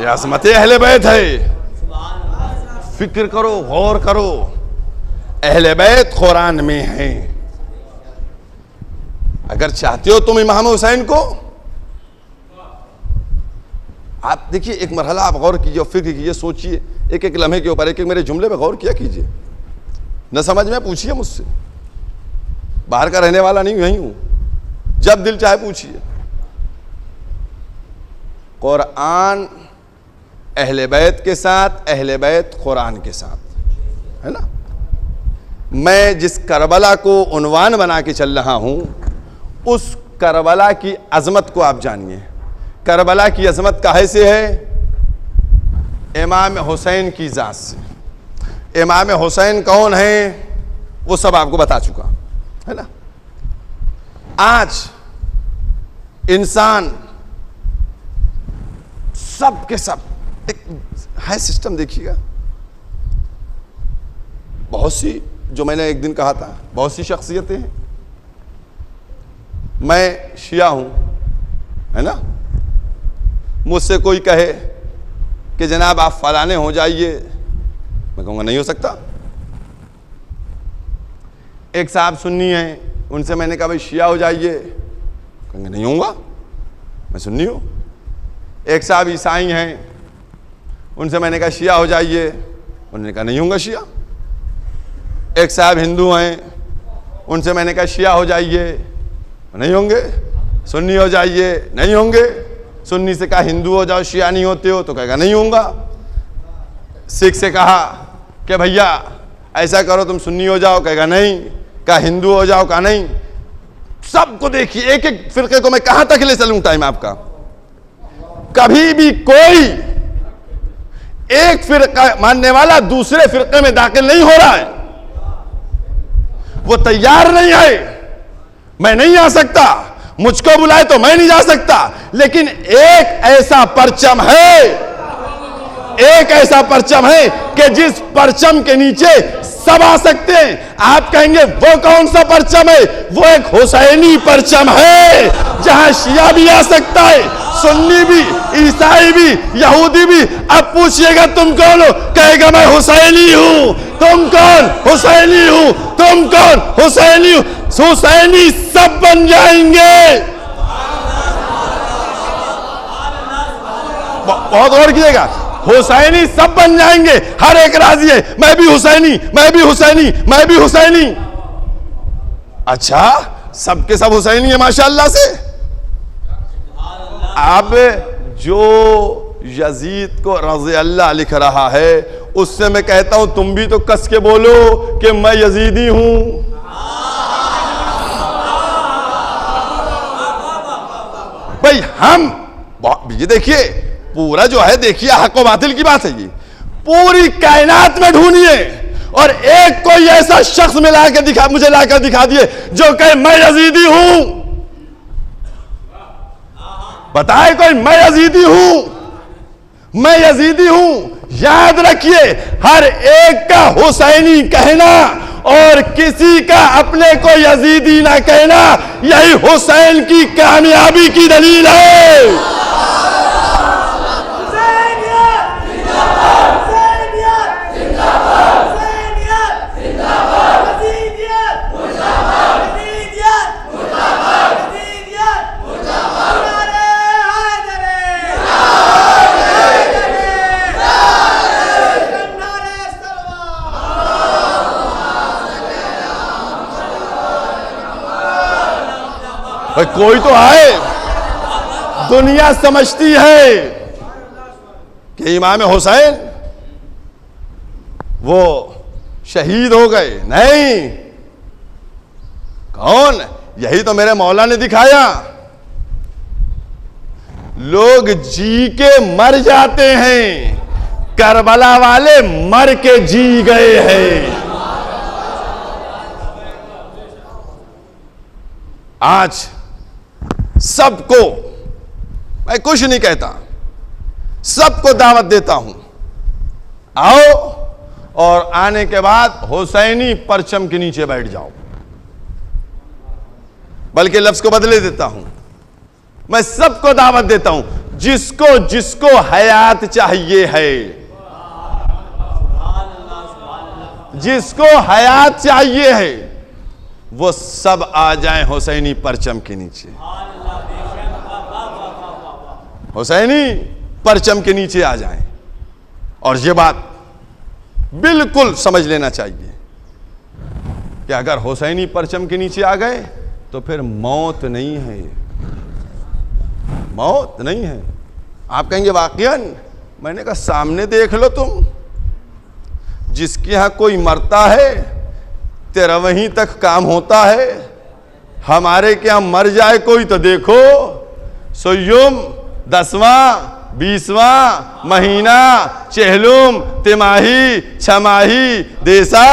अज़मत अहले बैत है। फिक्र करो, गौर करो, अहले बैत कुरान में है। अगर चाहते हो तुम इमाम हुसैन को, आप देखिए एक मरहला आप गौर कीजिए और फिक्र कीजिए, सोचिए एक एक लम्हे के ऊपर, एक एक मेरे जुमले पे गौर किया कीजिए। न समझ में पूछिए मुझसे, बाहर का रहने वाला नहीं, यही हूं, जब दिल चाहे पूछिए। कुरान अहले बैत के साथ, अहले बैत कुरान के साथ, है ना। मैं जिस करबला को उन्वान बना के चल रहा हूं, उस करबला की अजमत को आप जानिए। करबला की अजमत काहे से है? इमाम हुसैन की जात से। इमाम हुसैन कौन है वो सब आपको बता चुका है ना। आज इंसान सब के सब एक है सिस्टम, देखिएगा बहुत सी, जो मैंने एक दिन कहा था, बहुत सी शख्सियतें हैं। मैं शिया हूं, है ना, मुझसे कोई कहे कि जनाब आप फलाने हो जाइए, मैं कहूँगा नहीं हो सकता। एक साहब सुन्नी हैं, उनसे मैंने कहा भाई शिया हो जाइए, कहेंगे नहीं होऊंगा, मैं सुन्नी हूँ। एक साहब ईसाई हैं, उनसे मैंने कहा शिया हो जाइए, उन्होंने कहा नहीं होऊंगा शिया। एक साहब हिंदू हैं, उनसे मैंने कहा शिया हो जाइए, नहीं होंगे। सुन्नी हो जाइए, नहीं होंगे। सुन्नी से कहा हिंदू हो जाओ, शिया नहीं होते हो, तो कहेगा नहीं होऊंगा। सिख से कहा कि भैया ऐसा करो तुम सुन्नी हो जाओ, कहेगा नहीं। कहा हिंदू हो जाओ, कहा नहीं। सबको देखिए, एक एक फिरके को मैं कहां तक ले चलूं, टाइम आपका। कभी भी कोई एक फिरका मानने वाला दूसरे फिरके में दाखिल नहीं हो रहा है, वो तैयार नहीं है। मैं नहीं आ सकता, मुझको बुलाए तो मैं नहीं जा सकता, लेकिन एक ऐसा परचम है, एक ऐसा परचम है कि जिस परचम के नीचे सब आ सकते हैं। आप कहेंगे वो कौन सा परचम है? वो एक हुसैनी परचम है, जहां शिया भी आ सकता है, सुन्नी भी, ईसाई भी, यहूदी भी। अब पूछिएगा तुम कौन हो, कहेगा मैं हुसैनी हूं। तुम कौन? हुसैनी हूं। तुम कौन? हुसैनी हूं। हुसैनी सब बन जाएंगे। बहुत गौर कीजिएगा, हुसैनी सब बन जाएंगे। हर एक राजी है, मैं भी हुसैनी, मैं भी हुसैनी, मैं भी हुसैनी। अच्छा, सबके सब हुसैनी है माशाअल्लाह से। अब जो यजीद को रज़ी अल्लाह लिख रहा है, उससे मैं कहता हूं तुम भी तो कस के बोलो कि मैं यजीदी हूं। भाई हम ये देखिए, पूरा जो है देखिए, हक व बातिल की बात है ये, पूरी कायनात में ढूंढिए और एक कोई ऐसा शख्स मिला के दिखा, मुझे लाकर दिखा दिए जो कहे मैं यजीदी हूं। बताए कोई मैं यजीदी हूं, मैं यजीदी हूं। याद रखिए, हर एक का हुसैनी कहना और किसी का अपने को यजीदी ना कहना, यही हुसैन की कामयाबी की दलील है। कोई तो आए, दुनिया समझती है कि इमाम हुसैन वो शहीद हो गए। नहीं, कौन? यही तो मेरे मौला ने दिखाया। लोग जी के मर जाते हैं, करबला वाले मर के जी गए हैं। आज सबको, मैं कुछ नहीं कहता, सबको दावत देता हूं, आओ और आने के बाद हुसैनी परचम के नीचे बैठ जाओ। बल्कि लफ्ज को बदले देता हूं, मैं सबको दावत देता हूं, जिसको जिसको हयात चाहिए है, जिसको हयात चाहिए है, वो सब आ जाएं हुसैनी परचम के नीचे। हुसैनी परचम के नीचे आ जाएं। और ये बात बिल्कुल समझ लेना चाहिए कि अगर हुसैनी परचम के नीचे आ गए तो फिर मौत नहीं है, मौत नहीं है। आप कहेंगे वाकईन? मैंने कहा सामने देख लो तुम, जिसके यहां कोई मरता है तेरा वहीं तक काम होता है। हमारे क्या मर जाए कोई तो देखो, सोयुम 10वां 20वां महीना, चहलुम तिमाही छमाही देसा,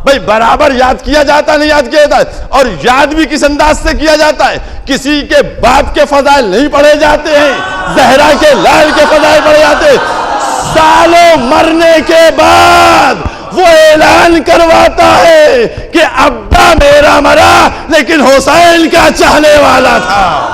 भाई बराबर याद किया जाता, नहीं याद किया जाता। और याद भी किस अंदाज से किया जाता है? किसी के बाप के फजाइल नहीं पढ़े जाते हैं, जहरा के लाल के फजाइल पढ़े जाते हैं। सालों मरने के बाद वो ऐलान करवाता है कि अब्बा मेरा मरा लेकिन हुसैन का चाहने वाला था।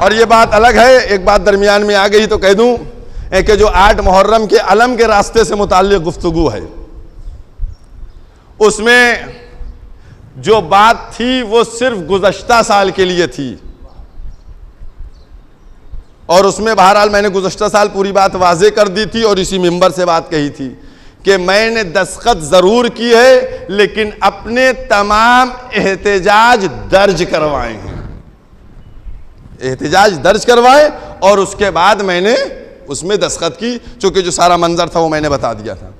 और ये बात अलग है, एक बात दरमियान में आ गई तो कह दूं कि जो 8 मुहर्रम के अलम के रास्ते से मुताल्लिक़ गुफ्तगू है, उसमें जो बात थी वो सिर्फ गुज़श्ता साल के लिए थी। और उसमें बहरहाल मैंने गुज़श्ता साल पूरी बात वाज़े कर दी थी और इसी मिंबर से बात कही थी कि मैंने दस्तखत ज़रूर की है लेकिन अपने तमाम एहतिजाज दर्ज करवाए हैं, एहतिजाज दर्ज करवाए और उसके बाद मैंने उसमें दस्तखत की, चूंकि जो सारा मंजर था वो मैंने बता दिया था।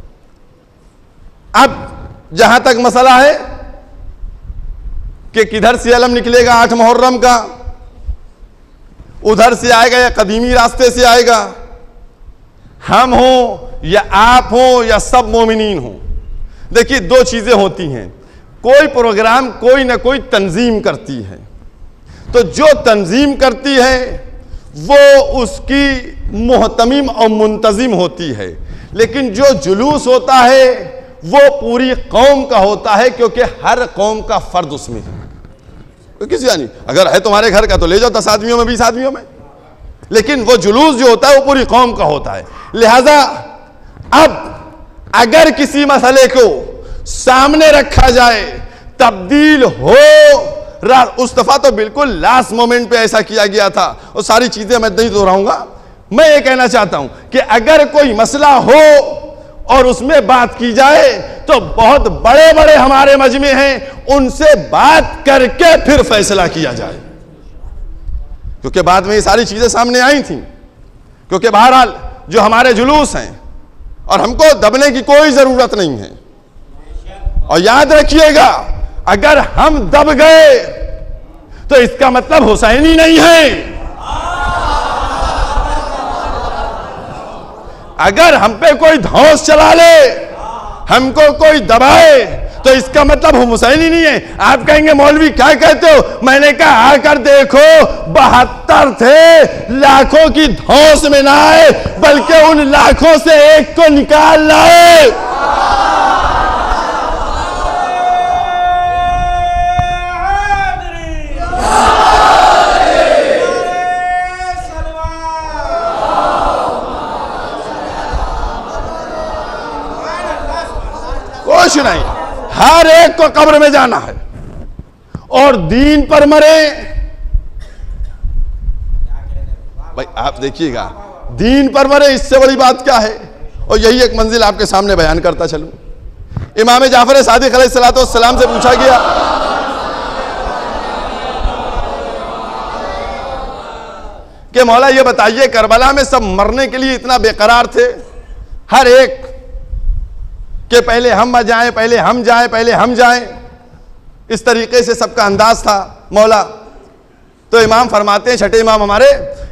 अब जहां तक मसला है कि किधर से अलम निकलेगा 8 मुहर्रम का, उधर से आएगा या कदीमी रास्ते से आएगा, हम हो या आप हो या सब मोमिनीन हो। देखिए 2 चीजें होती हैं, कोई प्रोग्राम कोई ना कोई तंजीम करती है, तो जो तंजीम करती है वो उसकी मुहतमिम और मुंतजिम होती है, लेकिन जो जुलूस होता है वो पूरी कौम का होता है, क्योंकि हर कौम का फर्द उसमें है। तो किसी यानी अगर है तुम्हारे घर का तो ले जाओ 10 आदमियों में 20 आदमियों में, लेकिन वो जुलूस जो होता है वो पूरी कौम का होता है। लिहाजा अब अगर किसी मसले को सामने रखा जाए, तब्दील हो, उस दफा तो बिल्कुल लास्ट मोमेंट पे ऐसा किया गया था, और सारी चीजें मैं नहीं दोहराऊंगा। मैं ये कहना चाहता हूं कि अगर कोई मसला हो और उसमें बात की जाए तो बहुत बड़े बड़े हमारे मजमे हैं, उनसे बात करके फिर फैसला किया जाए। क्योंकि बाद में ये सारी चीजें सामने आई थी। क्योंकि बहरहाल जो हमारे जुलूस हैं, और हमको दबने की कोई जरूरत नहीं है। और याद रखिएगा, अगर हम दब गए तो इसका मतलब हुसैनी नहीं है। अगर हम पे कोई धौंस चला ले, हमको कोई दबाए, तो इसका मतलब हम हुसैनी नहीं है। आप कहेंगे मौलवी क्या कहते हो? मैंने कहा आकर देखो, 72 थे, लाखों की धौंस में ना आए, बल्कि उन लाखों से एक को निकाल लाए। कुछ नहीं, हर एक को कब्र में जाना है और दीन पर मरे। भाई आप देखिएगा, दीन पर मरे, इससे बड़ी बात क्या है? और यही एक मंजिल आपके सामने बयान करता चलूं। इमाम जाफर सादिक अलैहिस्सलाम से पूछा गया कि मौला ये बताइए, करबला में सब मरने के लिए इतना बेकरार थे, हर एक कि पहले हम जाएं, पहले हम जाएं, पहले हम जाएं, इस तरीके से सबका अंदाज था मौला। तो इमाम फरमाते हैं, छठे इमाम हमारे,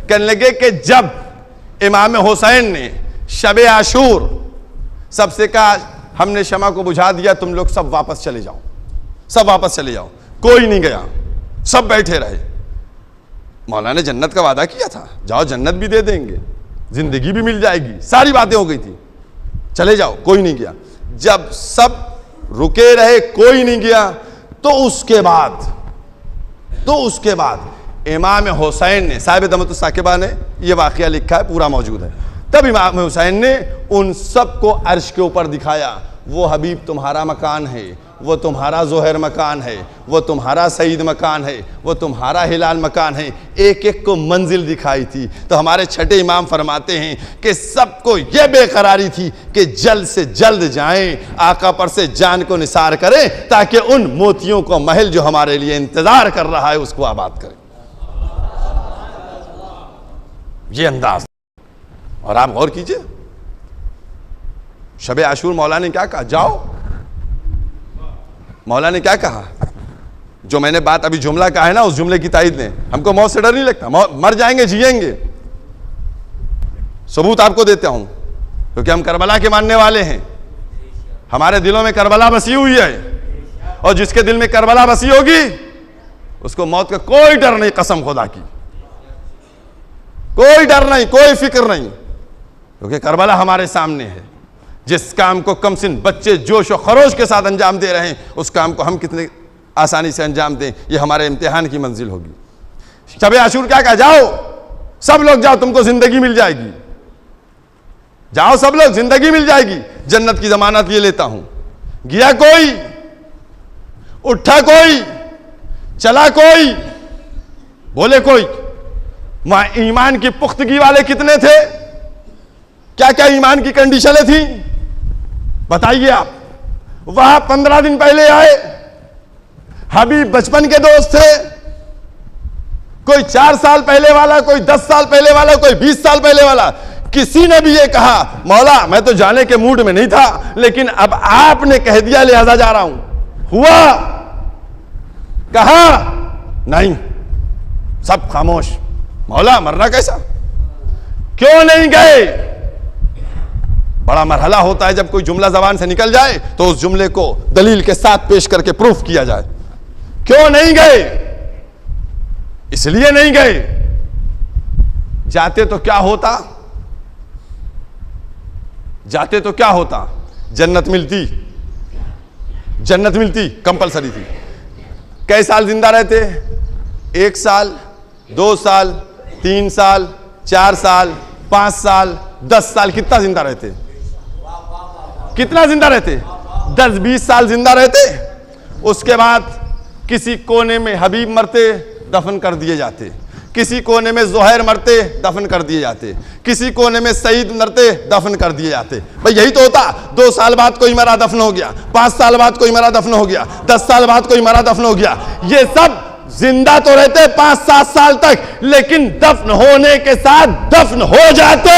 कहने लगे कि जब इमाम हुसैन ने शब आशूर सबसे कहा हमने शमा को बुझा दिया, तुम लोग सब वापस चले जाओ, सब वापस चले जाओ, कोई नहीं गया, सब बैठे रहे। मौला ने जन्नत का वादा किया था, जाओ जन्नत भी दे देंगे, जिंदगी भी मिल जाएगी, सारी बातें हो गई थी, चले जाओ, कोई नहीं गया। जब सब रुके रहे, कोई नहीं गया, तो उसके बाद इमाम हुसैन ने, साहिब दमतुस साकिबा ने यह वाकया लिखा है, पूरा मौजूद है। तब इमाम हुसैन ने उन सबको अर्श के ऊपर दिखाया, वो हबीब तुम्हारा मकान है, वो तुम्हारा जोहर मकान है, वो तुम्हारा सईद मकान है, वो तुम्हारा हिलाल मकान है, एक एक को मंजिल दिखाई थी। तो हमारे छठे इमाम फरमाते हैं कि सबको यह बेकरारी थी कि जल्द से जल्द जाएं, आका पर से जान को निसार करें, ताकि उन मोतियों को महल जो हमारे लिए इंतजार कर रहा है उसको आबाद करें। ये अंदाज। और आप गौर कीजिए, शब आशूर मौला ने क्या कहा? जाओ। मौला ने क्या कहा? जो मैंने बात अभी जुमला कहा है ना, उस जुमले की तायीद ने, हमको मौत से डर नहीं लगता, मर जाएंगे जिएंगे। सबूत आपको देता हूं, क्योंकि हम करबला के मानने वाले हैं, हमारे दिलों में करबला बसी हुई है, और जिसके दिल में करबला बसी होगी उसको मौत का कोई डर नहीं, कसम खुदा की, कोई डर नहीं, कोई फिक्र नहीं, क्योंकि करबला हमारे सामने है। जिस काम को कमसिन बच्चे जोश और खरोश के साथ अंजाम दे रहे हैं, उस काम को हम कितने आसानी से अंजाम दें, ये हमारे इम्तिहान की मंजिल होगी। शब आशूर क्या कहा? जाओ, सब लोग जाओ, तुमको जिंदगी मिल जाएगी, जाओ सब लोग, जिंदगी मिल जाएगी, जन्नत की जमानत ये लेता हूं। गया कोई, उठा कोई, चला कोई, बोले कोई। वहां ईमान की पुख्तगी वाले कितने थे? क्या क्या ईमान की कंडीशनें थी बताइए आप। वहां 15 दिन पहले आए, हबीब बचपन के दोस्त थे, कोई 4 साल पहले वाला, कोई 10 साल पहले वाला, कोई 20 साल पहले वाला। किसी ने भी ये कहा मौला मैं तो जाने के मूड में नहीं था, लेकिन अब आपने कह दिया लिहाजा जा रहा हूं। हुआ? कहा? नहीं, सब खामोश। मौला मरना कैसा? क्यों नहीं गए? बड़ा मरहला होता है जब कोई जुमला जबान से निकल जाए तो उस जुमले को दलील के साथ पेश करके प्रूफ किया जाए। क्यों नहीं गए? इसलिए नहीं गए, जाते तो क्या होता, जाते तो क्या होता, जन्नत मिलती, जन्नत मिलती, कंपलसरी थी। कई साल जिंदा रहते? 1 साल, 2 साल, 3 साल, 4 साल, 5 साल, 10 साल, कितना जिंदा रहते? कितना जिंदा रहते? 10-20 साल जिंदा रहते। उसके बाद किसी कोने में हबीब मरते, दफन कर दिए जाते, किसी कोने में जोहर मरते, दफन कर दिए जाते, किसी कोने में सईद मरते, दफन कर दिए जाते। भाई यही तो होता। 2 साल बाद कोई मरा, दफन हो गया, 5 साल बाद कोई मरा, दफन हो गया, 10 साल बाद कोई मरा, दफन हो गया। ये सब जिंदा तो रहते 5-7 साल तक, लेकिन दफन होने के साथ दफन हो जाते।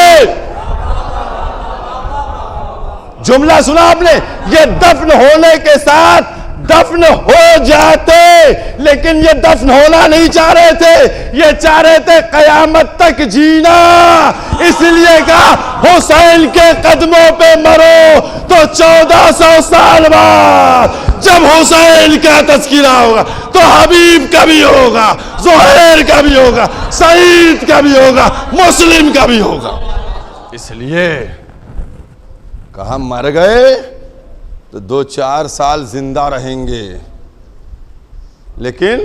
जुमला सुना आपने, ये दफन होने के साथ दफन हो जाते, लेकिन ये दफन होना नहीं चाह रहे थे, ये चाह रहे थे कयामत तक जीना। इसलिए कहा हुसैन के कदमों पे मरो, तो 1400 साल बाद जब हुसैन का तज़किरा होगा तो हबीब का भी होगा, ज़ुहैर का भी होगा, सईद का भी होगा, मुस्लिम का भी होगा। इसलिए कहा मर गए तो 2-4 साल जिंदा रहेंगे, लेकिन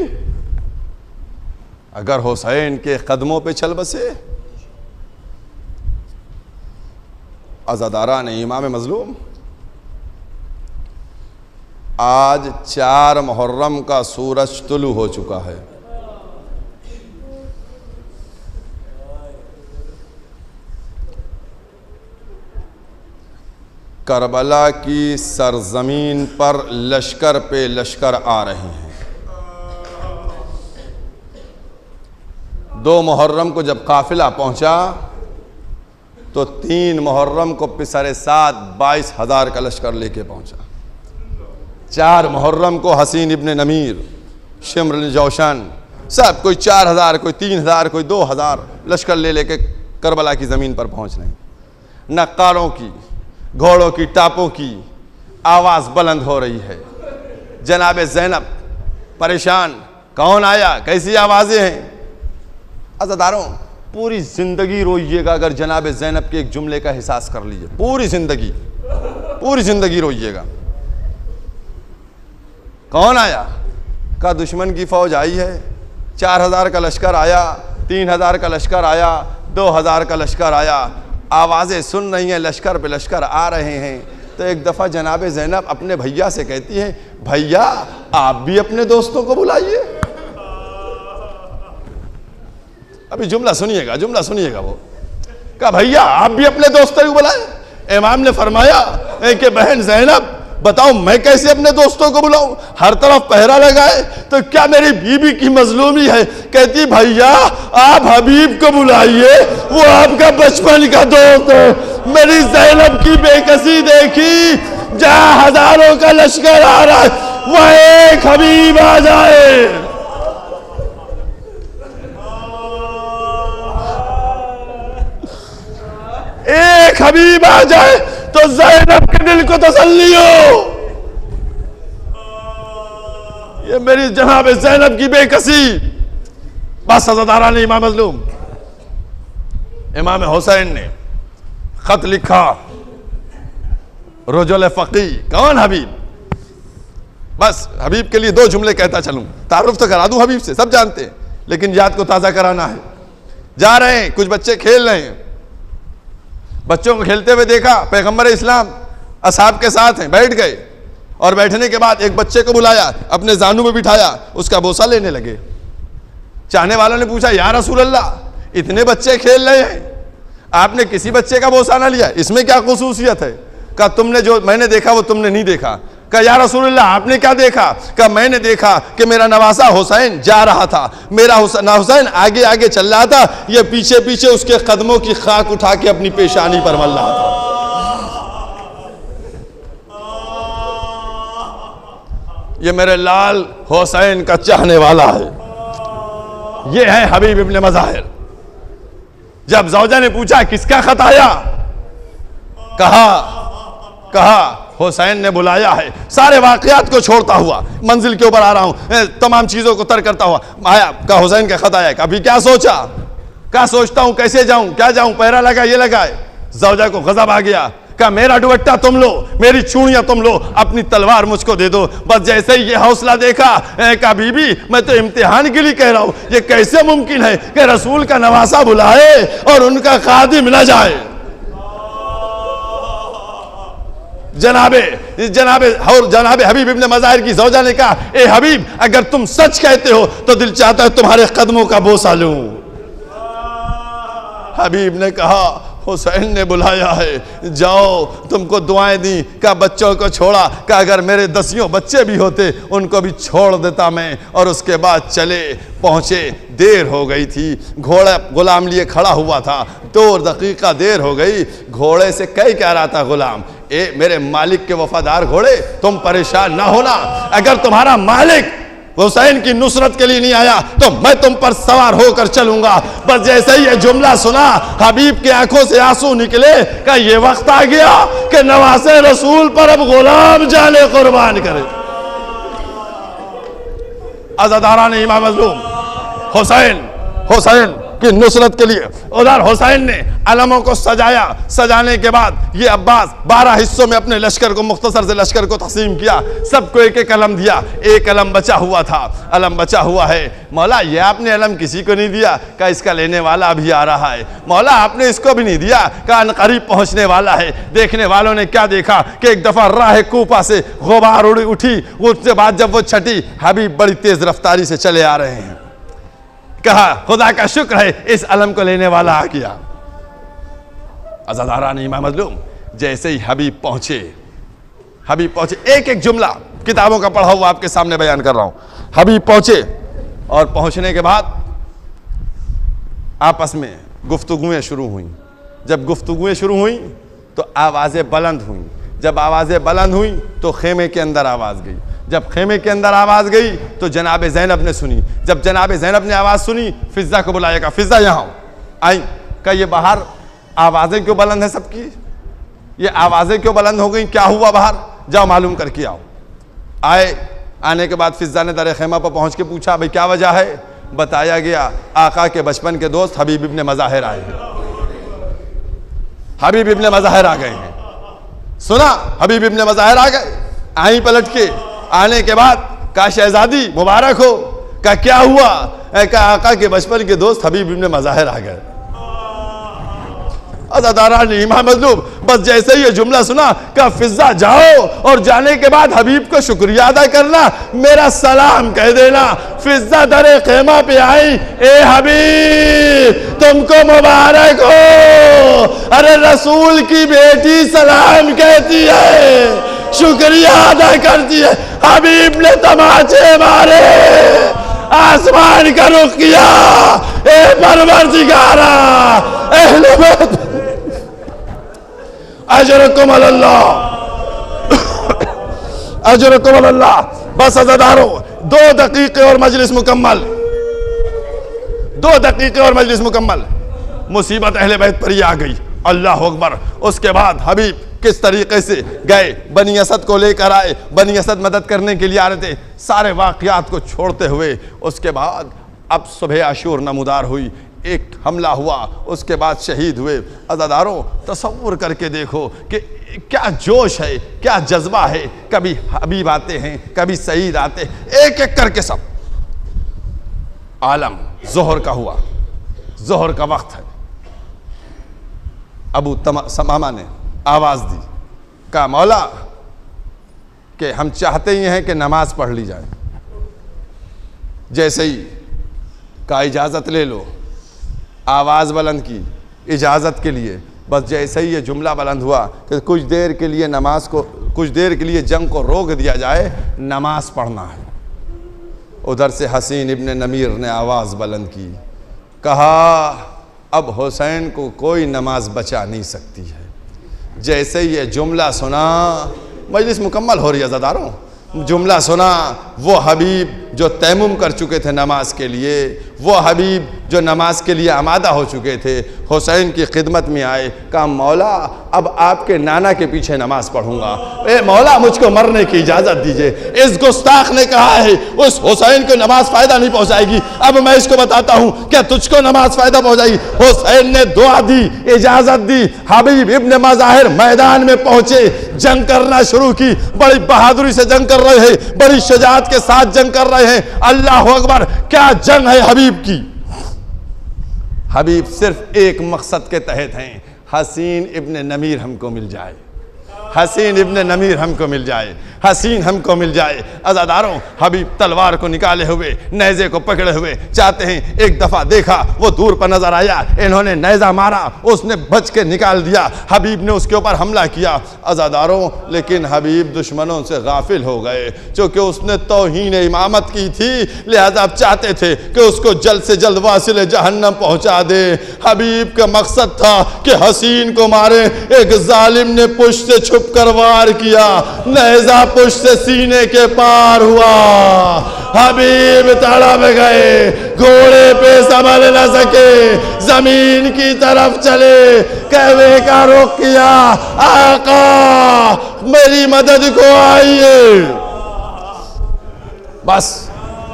अगर हुसैन के कदमों पे चल बसे। अज़ादारान इमाम मज़लूम, आज 4 मुहर्रम का सूरज तुलू हो चुका है। करबला की सरजमीन पर लश्कर पे लश्कर आ रहे हैं। 2 मुहर्रम को जब काफिला पहुंचा तो 3 मुहर्रम को पिसरे साथ 22,000 का लश्कर लेके पहुंचा। 4 मुहर्रम को हसीन इब्न नमीर, शिम्र इब्न जौशन, सब कोई 4,000, कोई 3,000, कोई 2,000 लश्कर ले लेके करबला की ज़मीन पर पहुंच रहे हैं। नक्कारों की, घोड़ों की, टापों की आवाज़ बुलंद हो रही है। जनाब ज़ैनब परेशान, कौन आया, कैसी आवाज़ें हैं। अज़ादारों, पूरी ज़िंदगी रोइएगा अगर जनाब ज़ैनब के एक जुमले का एहसास कर लीजिए। पूरी ज़िंदगी रोइएगा। कौन आया? का दुश्मन की फ़ौज आई है। 4,000 का लश्कर आया, 3,000 का लश्कर आया, 2,000 का लश्कर आया। आवाज़ें सुन रही हैं, लश्कर पे लश्कर आ रहे हैं। तो एक दफ़ा जनाब ज़ैनब अपने भैया से कहती हैं, भैया आप भी अपने दोस्तों को बुलाइए। अभी जुमला सुनिएगा। वो कहा भैया आप भी अपने दोस्तों को बुलाए। इमाम ने फरमाया कि बहन ज़ैनब बताओ मैं कैसे अपने दोस्तों को बुलाऊं, हर तरफ पहरा लगाए, तो क्या मेरी बीबी की मजलूमी है। कहती भैया आप हबीब को बुलाइए, वो आपका बचपन का दोस्त है। मेरी ज़ैनब की बेकसी देखी, जहां हजारों का लश्कर आ रहा है वह एक हबीब आ जाए। एक हबीब आ जाए तो ज़ैनब के दिल को तसल्ली हो। ये मेरी जनाब ज़ैनब की बेकसी। बस अज़ादारान इमाम मज़लूम, इमाम हुसैन ने खत लिखा, रुजुल फ़क़ी, कौन हबीब। बस हबीब के लिए 2 जुमले कहता चलूं, तारुफ तो करा दूं हबीब से, सब जानते हैं, लेकिन याद को ताज़ा कराना है। जा रहे हैं, कुछ बच्चे खेल रहे हैं, बच्चों को खेलते हुए देखा, पैगंबर इस्लाम असहाब के साथ हैं, बैठ गए और बैठने के बाद एक बच्चे को बुलाया, अपने जानू में बिठाया, उसका बोसा लेने लगे। चाहने वालों ने पूछा या रसूल अल्लाह इतने बच्चे खेल रहे हैं, आपने किसी बच्चे का बोसा ना लिया, इसमें क्या खुसूसियत है। कहा तुमने जो मैंने देखा वो तुमने नहीं देखा। कहा या रसूल अल्लाह आपने क्या देखा। कहा मैंने देखा कि मेरा नवासा हुसैन जा रहा था, मेरा हुसैन आगे आगे चल रहा था, ये पीछे पीछे उसके कदमों की खाक उठा के अपनी पेशानी पर मल रहा था। ये मेरे लाल हुसैन का चाहने वाला है। ये है हबीब इब्न मज़ाहिर। जब जौजा ने पूछा किसका खत आया, कहा हुसैन ने बुलाया है। सारे वाकयात को छोड़ता हुआ मंजिल के ऊपर आ रहा हूं, तमाम चीजों को तर्क करता हुआ आया, का हुसैन का खत आया। अभी क्या सोचा, क्या सोचता हूं, कैसे जाऊं, क्या जाऊं, पहरा लगा ये लगाए। जौजा को गजब आ गया, कहा मेरा दुपट्टा तुम लो, मेरी चूड़ियां तुम लो, अपनी तलवार मुझको दे दो। बस जैसे ही ये हौसला देखा, कहा बीबी मैं तो इम्तिहान के लिए कह रहा हूं, ये कैसे मुमकिन है कि रसूल का नवासा बुलाए और उनका खादिम न जाए। जनाबे हबीब इब्न मज़ाहिर की ज़ौजा ने कहा ए हबीब अगर तुम सच कहते हो तो दिल चाहता है तुम्हारे कदमों का बोसा लूं। हबीब ने कहा हुसैन ने बुलाया है, जाओ तुमको दुआएं दी, का बच्चों को छोड़ा, का अगर मेरे 10 बच्चे भी होते उनको भी छोड़ देता मैं। और उसके बाद चले पहुँचे, देर हो गई थी, घोड़ा गुलाम लिए खड़ा हुआ था, 2 दकीका देर हो गई। घोड़े से कह रहा था गुलाम, ए मेरे मालिक के वफादार घोड़े, तुम परेशान ना होना, अगर तुम्हारा मालिक हुसैन की नुसरत के लिए नहीं आया तो मैं तुम पर सवार होकर चलूंगा। बस जैसे ही ये जुमला सुना, हबीब की आंखों से आंसू निकले, का ये वक्त आ गया कि नवासे रसूल पर अब गुलाम जाने कुर्बान करे। अज़ादारान इमाम मज़लूम हुसैन की नुसरत के लिए उधर हुसैन ने अलमों को सजाया। सजाने के बाद ये अब्बास 12 हिस्सों में अपने लश्कर को, मुख्तसर से लश्कर को तकसीम किया, सबको एक एक अलम दिया। एक अलम बचा हुआ था, अलम बचा हुआ है। मौला ये आपने अलम किसी को नहीं दिया, का इसका लेने वाला अभी आ रहा है। मौला आपने इसको भी नहीं दिया, का अनकरीब पहुंचने वाला है। देखने वालों ने क्या देखा कि एक दफा राह कूफा से गुबार उठी, उसके बाद जब वो छटी, हबीब बड़ी तेज रफ्तारी से चले आ रहे हैं। कहा खुदा का शुक्र है इस अलम को लेने वाला आ गया। अज़ादारान इमाम मज़लूम, जैसे ही हबीब पहुंचे, एक एक जुमला किताबों का पढ़ा हुआ आपके सामने बयान कर रहा हूं। हबीब पहुंचे और पहुंचने के बाद आपस में गुफ्तगुएं शुरू हुई। जब गुफ्तगुएं शुरू हुई तो आवाज़ें बुलंद हुई। जब आवाज़ें बुलंद हुई तो खेमे के अंदर आवाज़ गई। जब खेमे के अंदर आवाज़ गई तो जनाब ज़ैनब ने सुनी। जब जनाब ज़ैनब ने आवाज़ सुनी, फिज़ा को बुलाएगा, फिज़ा यहाँ आई। का ये बाहर आवाज़ें क्यों बुलंद है सबकी, ये आवाज़ें क्यों बुलंद हो गई, क्या हुआ बाहर, जाओ मालूम करके आओ। आने के बाद फिज़ा ने दर खेमा पर पहुँच के पूछा, भाई क्या वजह है। बताया गया आका के बचपन के दोस्त हबीब इब्ने मज़ाहिर आए हैं, हबीब इब्ने मज़ाहिर आ गए हैं। सुना, हबीब इब्ने मज़ाहिर आ गए। आई पलट के, आने के बाद कहा शहजादी मुबारक हो। का क्या हुआ, का आका के बचपन के दोस्त हबीब इब्ने मज़ाहिर आ गए। अज़ादारान इमाम मज़लूम, बस जैसे ही ये जुमला सुना, का फिज़ा जाओ और जाने के बाद हबीब को शुक्रिया अदा करना, मेरा सलाम कह देना। फिज़ा दरे खेमा पे आई, ए हबीब तुमको मुबारक हो। अरे रसूल की बेटी सलाम कहती है, शुक्रिया अदा करती है। हबीब ने तमाचे मारे, आसमान का रुख किया, ए परवरदिगारा अहले बैत अजरकुम अल्लाह, अजरकुम अल्लाह। बस अज़ादारों, 2 दकीके और मजलिस मुकम्मल, 2 दकीके और मजलिस मुकम्मल। मुसीबत अहले बैत पर ही आ गई। अल्लाह अकबर। उसके बाद हबीब किस तरीके से गए, बनी असद को लेकर आए, बनी असद मदद करने के लिए आ रहे थे। सारे वाक़यात को छोड़ते हुए उसके बाद अब सुबह आशूर नमूदार हुई, एक हमला हुआ, उसके बाद शहीद हुए। अज़ादारों तसव्वुर करके देखो कि क्या जोश है, क्या जज्बा है। कभी हबीब आते हैं, कभी शहीद आते हैं, एक एक करके सब। आलम ज़ोहर का हुआ, ज़ोहर का वक्त है। अबू समामा ने आवाज़ दी, कहा मौला कि हम चाहते ही हैं कि नमाज पढ़ ली जाए। जैसे ही का इजाज़त ले लो, आवाज़ बुलंद की इजाज़त के लिए। बस जैसे ही ये जुमला बुलंद हुआ कि कुछ देर के लिए नमाज को, कुछ देर के लिए जंग को रोक दिया जाए, नमाज पढ़ना है। उधर से हसीन इब्ने नमीर ने आवाज़ बुलंद की, कहा अब हुसैन को कोई नमाज बचा नहीं सकती है। जैसे ही ये जुमला सुना, मजलिस मुकम्मल हो रही है ज़ादारों, जुमला सुना, वो हबीब जो तैमुम कर चुके थे नमाज के लिए, वो हबीब जो नमाज के लिए आमादा हो चुके थे, हुसैन की खिदमत में आए। कहा मौला अब आपके नाना के पीछे नमाज पढ़ूंगा, ए मौला मुझको मरने की इजाज़त दीजिए। इस गुस्ताख ने कहा है उस हुसैन को नमाज फ़ायदा नहीं पहुँचाएगी, अब मैं इसको बताता हूँ क्या तुझको नमाज फ़ायदा पहुँचाएगी। हुसैन ने दुआ दी, इजाज़त दी। हबीब इब्ने मज़ाहिर मैदान में पहुँचे, जंग करना शुरू की। बड़ी बहादुरी से जंग कर रहे हैं, बड़ी शजाअत के साथ जंग कर रहे हैं। अल्लाह अकबर, क्या जंग है हबीब की। हबीब सिर्फ एक मकसद के तहत हैं, हसीन इब्ने नमीर हमको मिल जाए, हसीन इब्ने नमीर हमको मिल जाए। हसीन हमको मिल जाए। अज़ादारों, हबीब तलवार को निकाले हुए, नेज़े को पकड़े हुए चाहते हैं। एक दफा देखा, वो दूर पर नजर आया, इन्होंने नेज़ा मारा, उसने बच के निकाल दिया, हबीब ने उसके ऊपर हमला किया। अज़ादारों, लेकिन हबीब दुश्मनों से गाफिल हो गए, क्योंकि उसने तौहीन इमामत की थी, लिहाजा आप चाहते थे कि उसको जल्द से जल्द वासिल जहन्नम पहुंचा दे। हबीब का मकसद था कि हसीन को मारे। एक जालिम ने पुष्ट से छुप कर वार किया, नेज़ा पुष्ट से सीने के पार हुआ। हबीब तड़प गए, घोड़े पे संभल न सके, जमीन की तरफ चले, कहवे का रुख किया, आका मेरी मदद को आइए। बस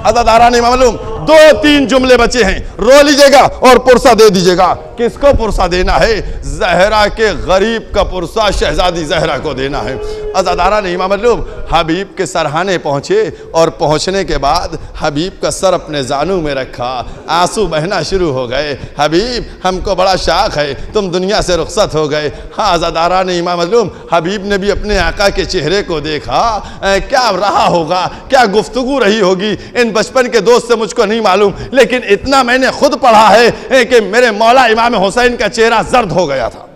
अज़ादारा नहीं मालूम, 2-3 जुमले बचे हैं, रो लीजिएगा और पुरसा दे दीजिएगा। किसको पुरसा देना है? ज़हरा के गरीब का पुरसा शहजादी ज़हरा को देना है। अज़ादारा नहीं मालूम, हबीब के सरहाने पहुँचे और पहुँचने के बाद हबीब का सर अपने जानू में रखा, आंसू बहना शुरू हो गए। हबीब, हमको बड़ा शाख है, तुम दुनिया से रुखसत हो गए। हाँ, अज़ादारा नहीं मालूम, हबीब ने भी अपने आका के चेहरे को देखा। क्या रहा होगा, क्या गुफ्तगू रही होगी इन बचपन के दोस्त से मुझको नहीं मालूम, लेकिन इतना मैंने खुद पढ़ा है कि मेरे मौला इमाम हुसैन का चेहरा जर्द हो गया था,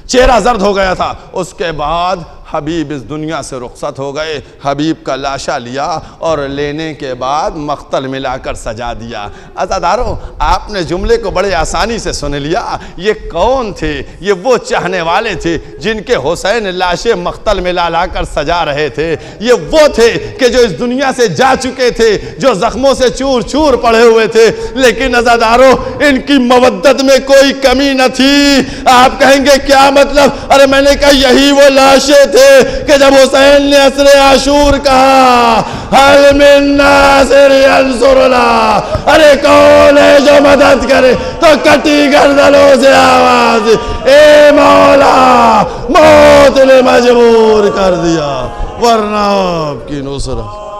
चेहरा जर्द हो गया था। उसके बाद हबीब इस दुनिया से रुखसत हो गए। हबीब का लाशा लिया और लेने के बाद मख्तल मिलाकर सजा दिया। अज़ादारों, आपने जुमले को बड़े आसानी से सुन लिया। ये कौन थे? ये वो चाहने वाले थे जिनके हुसैन लाशें मख्तल मिला लाकर सजा रहे थे। ये वो थे कि जो इस दुनिया से जा चुके थे, जो जख्मों से चूर चूर पड़े हुए थे, लेकिन अज़ादारों, इनकी मवद्दत में कोई कमी न थी। आप कहेंगे क्या मतलब? अरे मैंने कहा यही वो लाशें थे कि जब हुसैन ने असरे आशूर कहा, हल मिन नासिर यंसुरना, अरे कौन है जो मदद करे, तो कटी गर्दनों से आवाज, ए मौला मौत ने मजबूर कर दिया, वरना आपकी नुसरत।